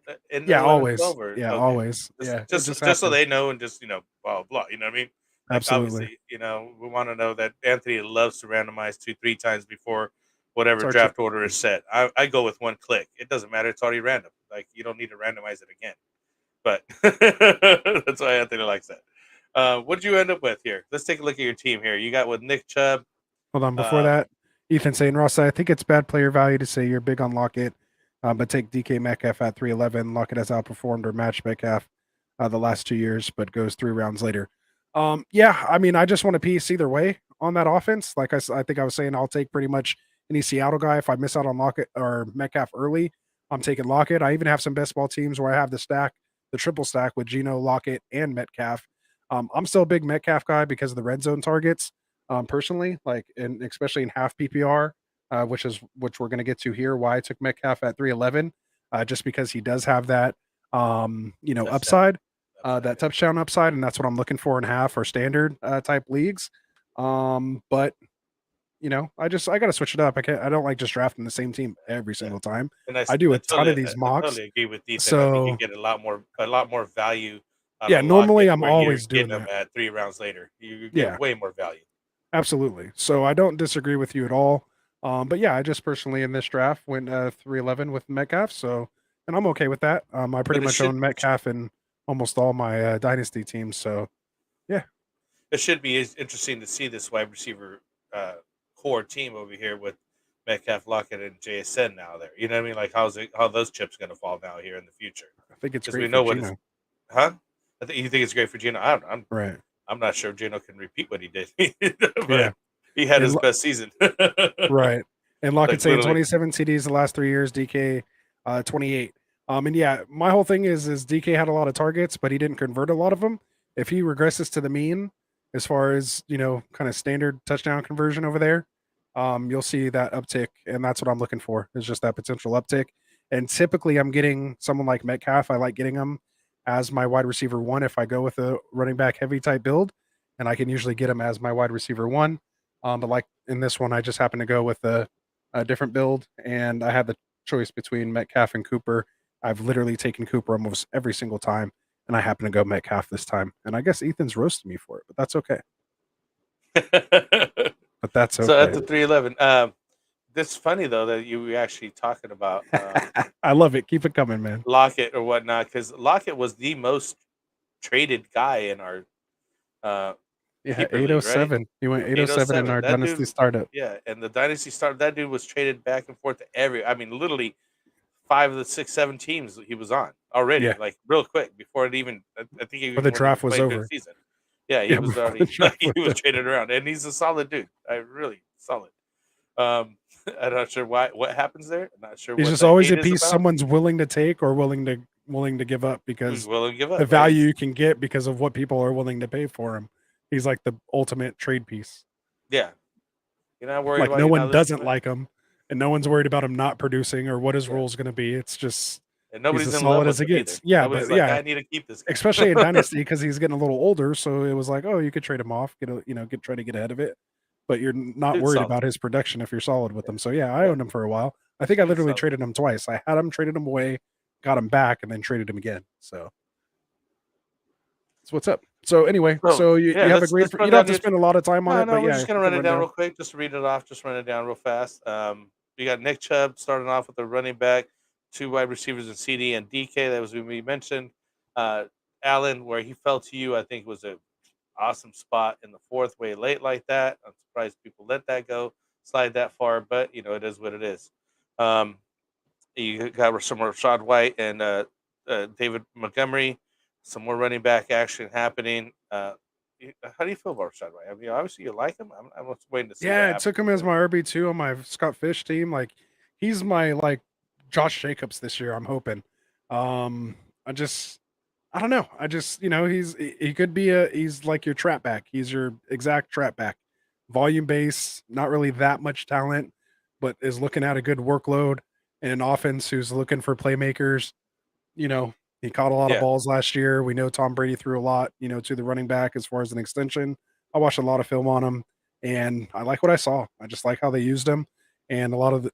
Yeah, 11, always. 12, or Yeah, okay? always. Yeah, it Just so happened. they know, and just blah blah blah. You know what I mean? Like Absolutely. obviously, we want to know that Anthony loves to randomize 2-3 times before whatever It's draft order is set. I go with one click. It doesn't matter. It's already random. Like you don't need to randomize it again. But that's why Anthony likes that. What did you end up with here? Let's take a look at your team here. You got with Nick Chubb. Hold on. Before that, Ethan saying, Ross, I think it's bad player value to say you're big on Lockett, but take DK Metcalf at 311. Lockett has outperformed or matched Metcalf the last 2 years, but goes 3 rounds later. Yeah, I mean, I just want a piece either way on that offense. Like I think I was saying, I'll take pretty much any Seattle guy. If I miss out on Lockett or Metcalf early, I'm taking Lockett. I even have some best ball teams where I have the triple stack with Geno, Lockett, and Metcalf. I'm still a big Metcalf guy because of the red zone targets. Personally, like, and especially in half PPR, which we're going to get to here. Why I took Metcalf at 311, just because he does have that, upside, that touchdown upside, and that's what I'm looking for in half or standard type leagues. But I got to switch it up. I don't like just drafting the same team every single time. And I do a ton of these mocks. I totally agree with Ethan. I So think you get a lot more value. yeah, normally I'm always doing them that. at 3 rounds later. You get way more value. Absolutely. So I don't disagree with you at all. But yeah, I just personally in this draft went 311 with Metcalf. So, and I'm okay with that. I pretty much own Metcalf in almost all my Dynasty teams. So, yeah. It should be interesting to see this wide receiver core team over here with Metcalf, Lockett, and JSN now there. You know what I mean? Like how those chips going to fall now here in the future? I think it's great we know for what Geno. Huh? You think it's great for Geno? Right. I'm not sure Geno can repeat what he did. But Yeah. He had his best season. Right. And Lockett Like, saying literally. 27 CDs the last 3 years, DK 28. And yeah, my whole thing is DK had a lot of targets, but he didn't convert a lot of them. If he regresses to the mean as far as, kind of standard touchdown conversion over there, you'll see that uptick, and that's what I'm looking for, is just that potential uptick. And typically I'm getting someone like Metcalf. I like getting him as my wide receiver 1 if I go with a running back heavy type build, and I can usually get him as my wide receiver 1. But like in this one, I just happened to go with a different build, and I had the choice between Metcalf and Cooper. I've literally taken Cooper almost every single time, and I happen to go Metcalf this time. And I guess Ethan's roasting me for it, but that's okay. But that's okay. So at the 311, this is funny though that you were actually talking about. I love it. Keep it coming, man. Lockett or whatnot, because Lockett was the most traded guy in our. Yeah, 807. League, right? He went 807 in our Dynasty startup. Yeah, and the Dynasty startup, that dude was traded back and forth to literally 5 of the 6, 7 teams he was on already, like real quick before it even. I think he the draft was over. Season. Yeah, he was already he was traded around, and he's a solid dude. Really solid. I'm not sure what happens there. I'm not sure. He's just always a piece someone's willing to take or willing to give up, because the value you can get because of what people are willing to pay for him. He's like the ultimate trade piece. Yeah, you're not worried. Like no one doesn't like him, and no one's worried about him not producing or what his role is going to be. It's just and nobody's as solid as it gets. Yeah, but I need to keep this guy. Especially in Dynasty, because he's getting a little older. So it was like, oh, you could trade him off, try to get ahead of it. But you're not worried about his production if you're solid with him. So yeah, I owned him for a while. I think I literally traded him twice. I had him, traded him away, got him back, and then traded him again. So that's what's up. So anyway, you have a great. You don't have to spend a lot of time on it. No, we're just gonna run it down real quick. Just to read it off. Just run it down real fast. You got Nick Chubb starting off with a running back, 2 wide receivers in CD and DK. That was when we mentioned. Allen, where he fell to you, I think was a awesome spot in the 4th, way late like that. I'm surprised people let that go, slide that far, but it is what it is. You got some Rashad White and David Montgomery. Some more running back action happening. How do you feel about Rashad White? I mean, obviously you like him. I'm waiting to see. Yeah, I took him as my RB2 on my Scott Fish team. Like, he's my Josh Jacobs this year. I'm hoping. I don't know. He could be he's like your trap back. He's your exact trap back. Volume base, not really that much talent, but is looking at a good workload. in an offense who's looking for playmakers. You know, he caught a lot of balls last year. We know Tom Brady threw a lot, to the running back as far as an extension. I watched a lot of film on him, and I like what I saw. I just like how they used him. And a lot of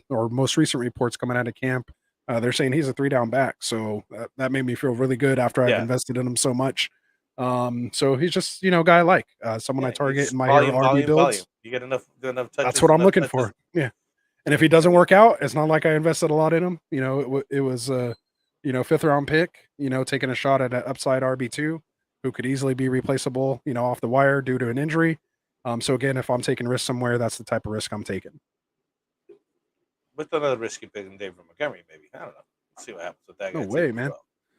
or most recent reports coming out of camp, they're saying he's a 3-down back. So that made me feel really good after I've invested in him so much. So he's just, a guy I like, someone I target in my RB builds. Volume. You get enough touches. That's what I'm looking for. Yeah. And if he doesn't work out, it's not like I invested a lot in him. It was 5th round pick, taking a shot at an upside RB2 who could easily be replaceable, off the wire due to an injury. So again, if I'm taking risk somewhere, that's the type of risk I'm taking. With another risky pick in David Montgomery, maybe. I don't know. Let's see what happens with that guy. No way, man.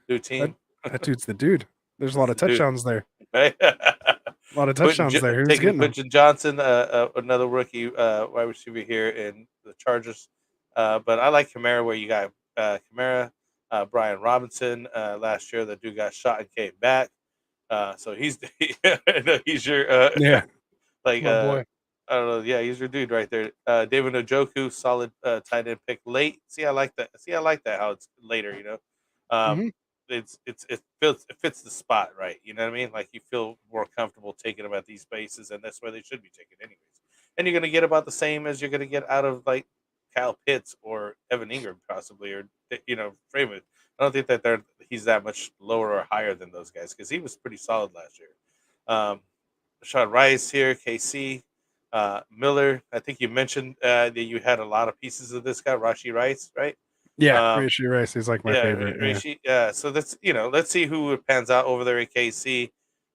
New team. That dude's the dude. There's a lot of touchdowns there. Right? A lot of touchdowns there. Who's Taking getting them? Quentin Johnson, another rookie wide receiver here in the Chargers. But I like Kamara, where you got Kamara, Brian Robinson last year. The dude got shot and came back. So he's your like boy. I don't know. Yeah, he's your dude right there. David Njoku, solid tight end pick late. See, I like that. How it's later. It fits the spot right. You know what I mean? Like you feel more comfortable taking them at these spaces, and that's where they should be taken anyways. And you're gonna get about the same as you're gonna get out of like Kyle Pitts or Evan Ingram possibly, or Freeman. I don't think that he's that much lower or higher than those guys because he was pretty solid last year. Rashad Rice here, KC. Miller, I think you mentioned that you had a lot of pieces of this guy, Rashee Rice, right? Yeah, Rashee Rice is like my favorite. Rashee, so let's see who pans out over there at KC.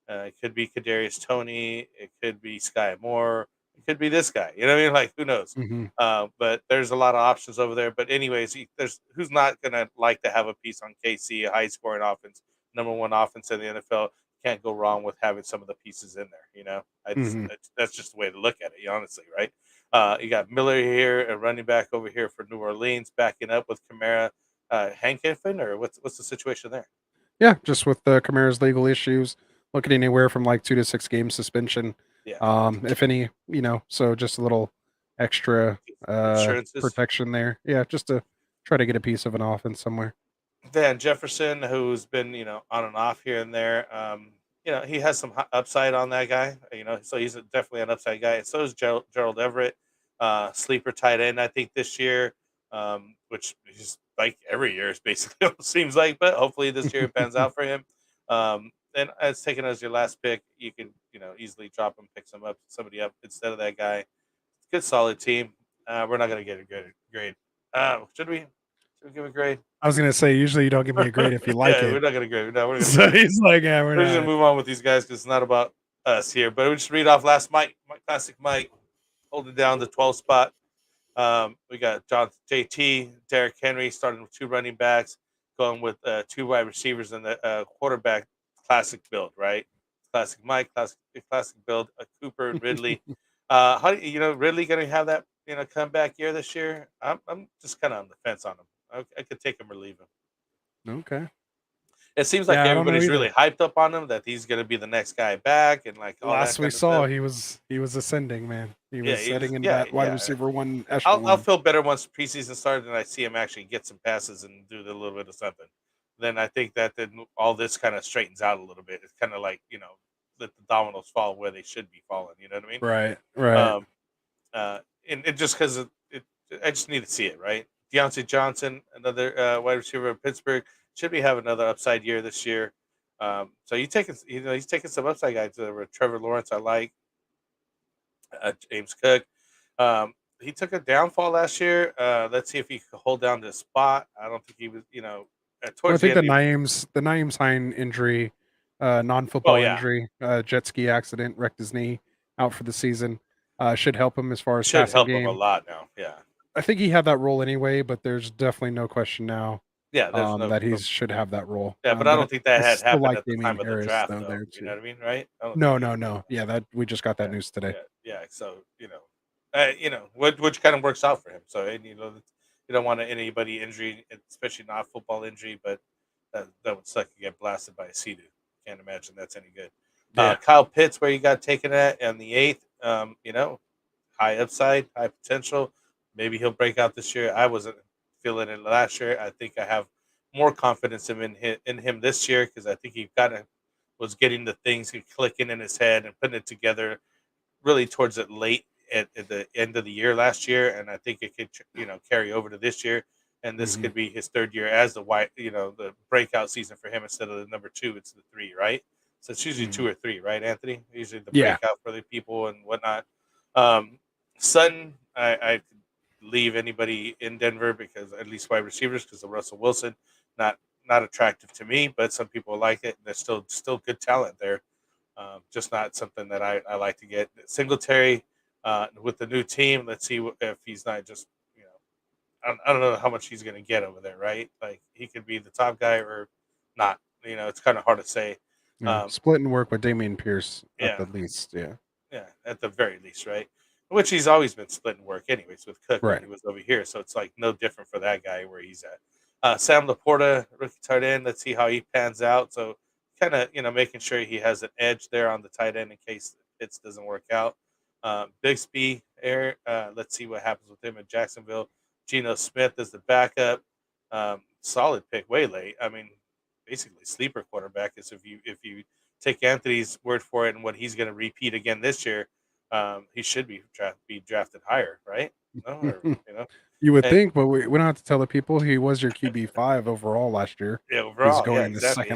It could be Kadarius Toney, it could be Sky Moore, it could be this guy. You know what I mean? Like who knows? But there's a lot of options over there. But anyways, who's not gonna like to have a piece on KC, a high scoring offense, number 1 offense in the NFL. Can't go wrong with having some of the pieces in there. That's just the way to look at it, honestly, right? You got Miller here, a running back over here for New Orleans, backing up with Kamara, Hank Kiffin, or what's the situation there? Yeah, just with Kamara's legal issues, looking anywhere from like 2 to 6 game suspension. Yeah. If any, so just a little extra protection there. Yeah, just to try to get a piece of an offense somewhere. Van Jefferson, who's been, on and off here and there. He has some upside on that guy, so he's definitely an upside guy. And so is Gerald Everett, sleeper tight end, I think, this year, which is like every year, it basically seems like, but hopefully this year it pans out for him. And as taken as your last pick, you can, easily drop him, pick somebody up instead of that guy. Good, solid team. We're not going to get a good grade. Should we give a grade? I was gonna say usually you don't give me a grade if you like it. We're not gonna grade. No, we're gonna. So he's like, yeah, we're just gonna move on with these guys because it's not about us here. But we just read off last classic Mike, holding down the 12th spot. We got JT, Derrick Henry starting with 2 running backs, going with 2 wide receivers and the quarterback. Classic build, right? Classic Mike, classic build. Cooper and Ridley. How do Ridley gonna have that comeback year this year? I'm just kind of on the fence on him. I could take him or leave him. Okay. It seems like everybody's really hyped up on him that he's going to be the next guy back, and like last we saw, he was ascending, man. He was setting in that wide receiver 1 echelon. I'll feel better once preseason started and I see him actually get some passes and do a little bit of something. Then I think that then all this kind of straightens out a little bit. It's kind of like let the dominoes fall where they should be falling. You know what I mean? Right. And just because I just need to see it, right? Deontay Johnson, another wide receiver of Pittsburgh, should be having another upside year this year. So he's taking some upside guys. Trevor Lawrence, I like. James Cook, he took a downfall last year. Let's see if he can hold down this spot. I don't think he was. I think the Naeem Hine injury, non-football injury, jet ski accident, wrecked his knee, out for the season. Should help him as far as should help game. Him a lot now. Yeah. I think he had that role anyway, but there's definitely no question now. Yeah, that he should have that role. Yeah, but I don't think that had happened at the time of the draft, though. You know what I mean, right? No. Yeah, that we just got that news today. Yeah. So which kind of works out for him. So you don't want anybody injury, especially not football injury, but that would suck to get blasted by a Sea-Doo. Can't imagine that's any good. Yeah. Kyle Pitts, where you got taken at on the 8th. High upside, high potential. Maybe he'll break out this year. I wasn't feeling it last year. I think I have more confidence in him this year because I think he kind of was getting the things clicking in his head and putting it together really towards it late at the end of the year last year, and I think it could carry over to this year, and this Mhm. could be his third year as the breakout season for him instead of the number 2, it's the 3, right? So it's usually 2 Mhm. or 3, right, Anthony? Usually the Yeah. breakout for the people and whatnot. Sutton, I could leave anybody in Denver because at least wide receivers because of Russell Wilson, not not attractive to me, but some people like it. There's still good talent there. Just not something that I like to get. Singletary with the new team. Let's see if he's not just I don't know how much he's going to get over there, right? Like he could be the top guy or not. It's kind of hard to say. Yeah. Um, Split and work with Damian Pierce at yeah, the least. Yeah. yeah, at the very least, right? Which he's always been splitting work, anyways, with Cook when Right. he was over here. So it's like no different for that guy where he's at. Sam Laporta, rookie tight end. Let's see how he pans out. So kind of making sure he has an edge there on the tight end in case Pitts doesn't work out. Bigsby, Air. Let's see what happens with him in Jacksonville. Geno Smith is the backup. Solid pick, way late. I mean, basically sleeper quarterback is if you take Anthony's word for it and what he's going to repeat again this year, he should be drafted higher, right? No, or, You would and think, but we don't have to tell the people he was your QB5 overall last year. yeah, He's overall, yeah, going the exactly.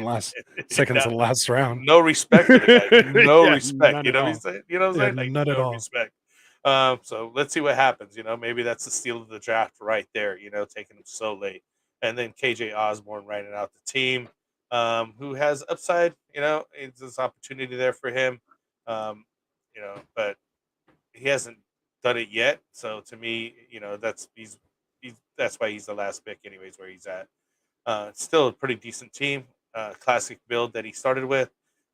second to Yeah, last round. no respect for the guy, no Yeah, respect. none You at know what all. I'm saying? You know what I'm Yeah, saying? Like none at no all. respect. So let's see what happens. Maybe that's the steal of the draft right there. Taking him so late, and then KJ Osborne writing out the team, who has upside. It's this opportunity there for him. But he hasn't done it yet. So to me, that's why he's the last pick, anyways, where he's at. Still a pretty decent team. Classic build that he started with.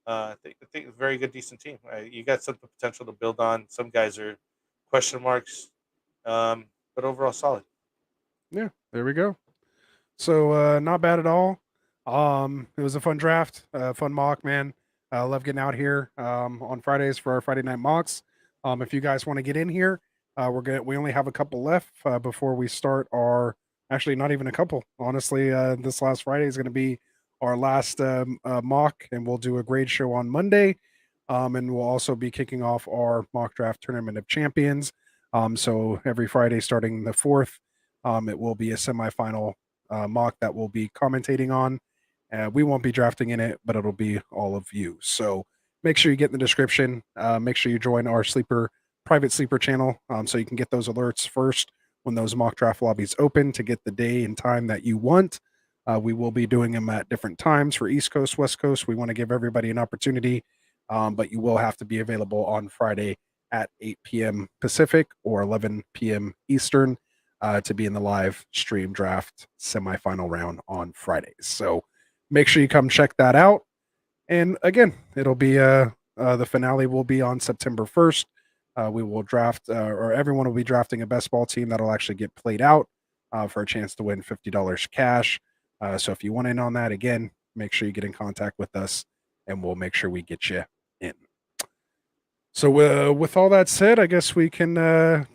I think a very good, decent team. You got some potential to build on. Some guys are question marks, but overall solid. Yeah, there we go. So not bad at all. It was a fun draft, fun mock, man. I love getting out here on Fridays for our Friday night mocks. If you guys want to get in here, we only have a couple left before we start our. Actually, not even a couple. Honestly, this last Friday is going to be our last mock, and we'll do a grade show on Monday. And we'll also be kicking off our mock draft tournament of champions. So every Friday, starting the 4th, it will be a semifinal mock that we'll be commentating on. We won't be drafting in it, but it'll be all of you. So make sure you get in the description. Make sure you join our private sleeper channel so you can get those alerts first when those mock draft lobbies open to get the day and time that you want. We will be doing them at different times for East Coast, West Coast. We want to give everybody an opportunity, but you will have to be available on Friday at 8 p.m. Pacific or 11 p.m. Eastern to be in the live stream draft semifinal round on Fridays. So make sure you come check that out. And again, it'll be the finale will be on September 1st. We will draft, or everyone will be drafting a best ball team that'll actually get played out for a chance to win $50 cash. So if you want in on that, again, make sure you get in contact with us and we'll make sure we get you in. So with all that said, I guess we can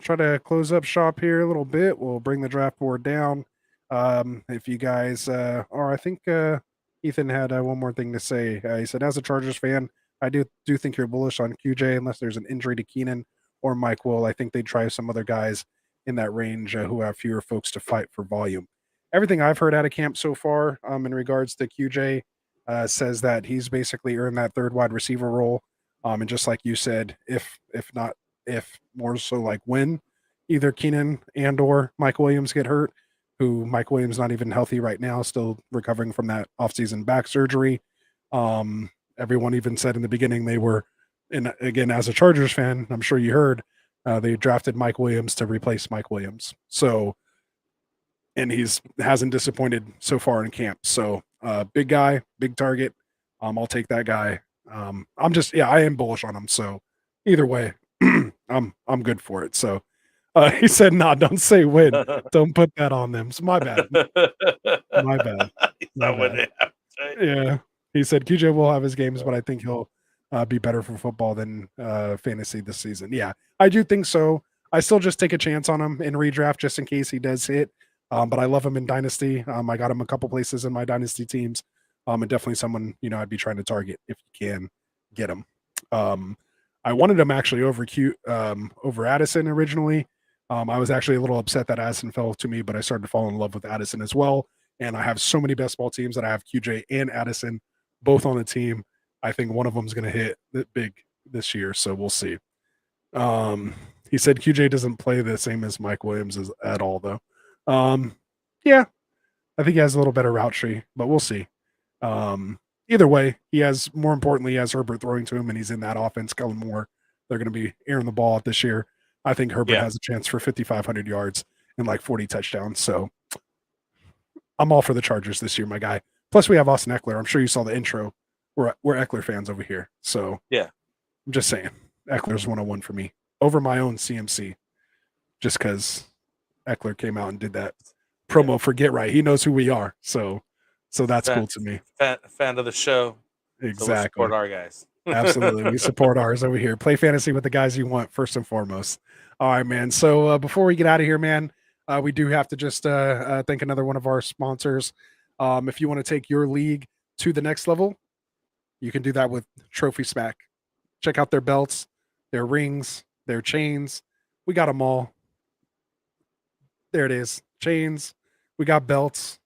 try to close up shop here a little bit. We'll bring the draft board down. If you guys I think Ethan had one more thing to say. He said, as a Chargers fan, I do think you're bullish on QJ unless there's an injury to Keenan or Mike Will. I think they'd try some other guys in that range who have fewer folks to fight for volume. Everything I've heard out of camp so far in regards to QJ says that he's basically earned that third wide receiver role. And just like you said, if more so like when either Keenan and or Mike Williams get hurt, who Mike Williams not even healthy right now, still recovering from that offseason back surgery. Everyone even said in the beginning they were, and again, as a Chargers fan, I'm sure you heard, they drafted Mike Williams to replace Mike Williams. So, and hasn't disappointed so far in camp. So, big guy, big target. I'll take that guy. I am bullish on him. So either way, I'm good for it. So he said, "No, don't say win. Don't put that on them." So my bad. My bad. My bad. Yeah, he said QJ will have his games, but I think he'll be better for football than fantasy this season. Yeah, I do think so. I still just take a chance on him in redraft just in case he does hit. But I love him in Dynasty. I got him a couple places in my Dynasty teams. And definitely someone, I'd be trying to target if you can get him. I wanted him actually over Addison originally. I was actually a little upset that Addison fell to me, but I started to fall in love with Addison as well. And I have so many best ball teams that I have QJ and Addison both on the team. I think one of them is going to hit big this year, so we'll see. He said QJ doesn't play the same as Mike Williams at all, though. Yeah, I think he has a little better route tree, but we'll see. Either way, more importantly, he has Herbert throwing to him, and he's in that offense. Kellen Moore, they're going to be airing the ball out this year. I think Herbert has a chance for 5,500 yards and like 40 touchdowns. So I'm all for the Chargers this year, my guy. Plus, we have Austin Eckler. I'm sure you saw the intro. We're Eckler fans over here. So yeah, I'm just saying, Eckler's 101 for me over my own CMC, just because Eckler came out and did that promo for Get Right. He knows who we are. So that's cool to me. Fan of the show. Exactly. So we'll support our guys. Absolutely. We support ours over here. Play fantasy with the guys you want first and foremost. All right, man. So before we get out of here, man, we do have to just thank another one of our sponsors. If you want to take your league to the next level, you can do that with Trophy Smack. Check out their belts, their rings, their chains. We got them all. There it is. Chains. We got belts.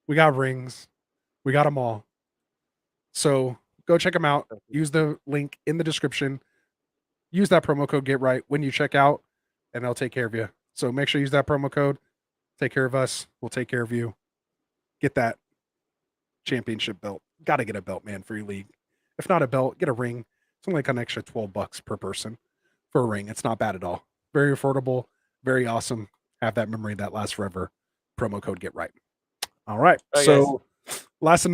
We got rings. We got them all. So go check them out. Use the link in the description. Use that promo code Get Right when you check out, and they'll take care of you. So make sure you use that promo code. Take care of us. We'll take care of you. Get that championship belt. Got to get a belt, man, for your league. If not a belt, get a ring. It's only like an extra $12 per person for a ring. It's not bad at all. Very affordable. Very awesome. Have that memory that lasts forever. Promo code Get Right. All right. So last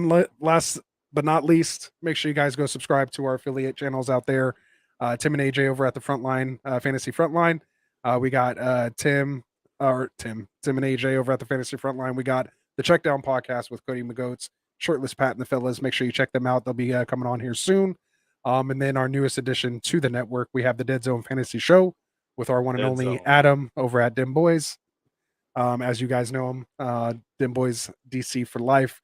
but not least, make sure you guys go subscribe to our affiliate channels out there. Tim and AJ over at the Frontline, Fantasy Frontline. We got Tim and AJ over at the Fantasy Frontline. We got the Check Down podcast with Cody McGoats, Shirtless Pat and the Fellas. Make sure you check them out. They'll be coming on here soon. And then our newest addition to the network, we have the Dead Zone Fantasy Show with our one and only Adam over at Dim Boys. As you guys know him, Dim Boys DC for life.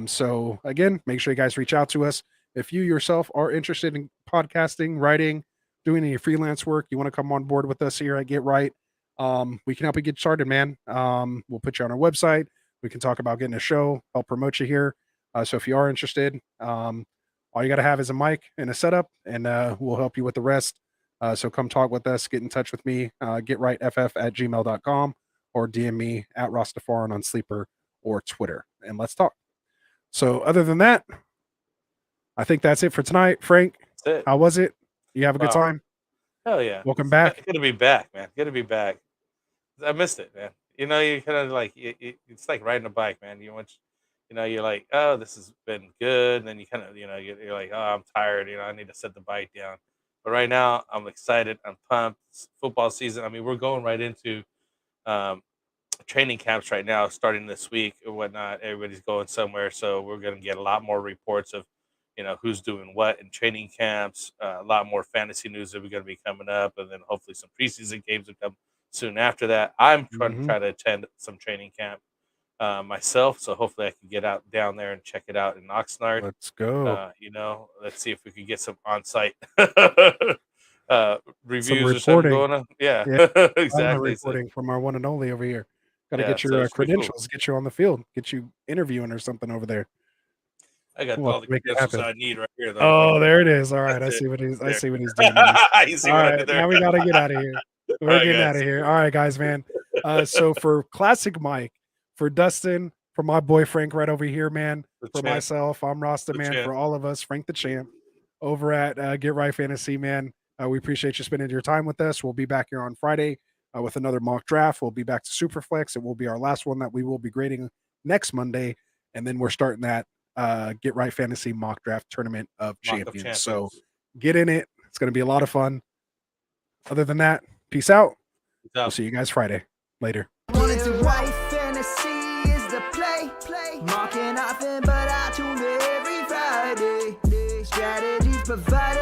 So again, make sure you guys reach out to us. If you yourself are interested in podcasting, writing, doing any freelance work, you want to come on board with us here at Get Right, we can help you get started, man. We'll put you on our website. We can talk about getting a show, help promote you here. So if you are interested, all you got to have is a mic and a setup, and we'll help you with the rest. So come talk with us, get in touch with me, getrightff@gmail.com, or DM me at Rastafaran on Sleeper or Twitter, and let's talk. So other than that, I think that's it for tonight. Frank, how was it? You have a good time? Hell yeah. Welcome back. Good to be back, man. Good to be back. I missed it, man. You kind of like, it's like riding a bike, man. You're like, oh, this has been good. And then you kind of, you're like, oh, I'm tired. I need to set the bike down. But right now, I'm excited. I'm pumped. It's football season. I mean, we're going right into training camps right now, starting this week or whatnot. Everybody's going somewhere. So we're going to get a lot more reports of, who's doing what in training camps. A lot more fantasy news that we're going to be coming up. And then hopefully some preseason games will come soon after that. I'm trying to attend some training camp myself. So hopefully I can get down there and check it out in Oxnard. Let's go. Let's see if we can get some on-site reviews or something going on. Yeah. Exactly. Reporting from our one and only over here. Got to get your credentials, get you on the field, get you interviewing or something over there. I got all the credentials I need right here, though. Oh, there it is. All right, I see what he's doing. All right, now we got to get out of here. We're getting out of here. All right, guys, man. So for Classic Mike, for Dustin, for my boy Frank right over here, man, for myself, I'm Rasta, man, for all of us, Frank the Champ, over at Get Right Fantasy, man. We appreciate you spending your time with us. We'll be back here on Friday with another mock draft. We'll be back to Superflex. It will be our last one that we will be grading next Monday. And then we're starting that Get Right Fantasy mock draft tournament of champions. So get in it. It's going to be a lot of fun. Other than that, peace out. We'll see you guys Friday. Later. Fantasy is the play. Marking nothing, but I tune every Friday. Strategies provided.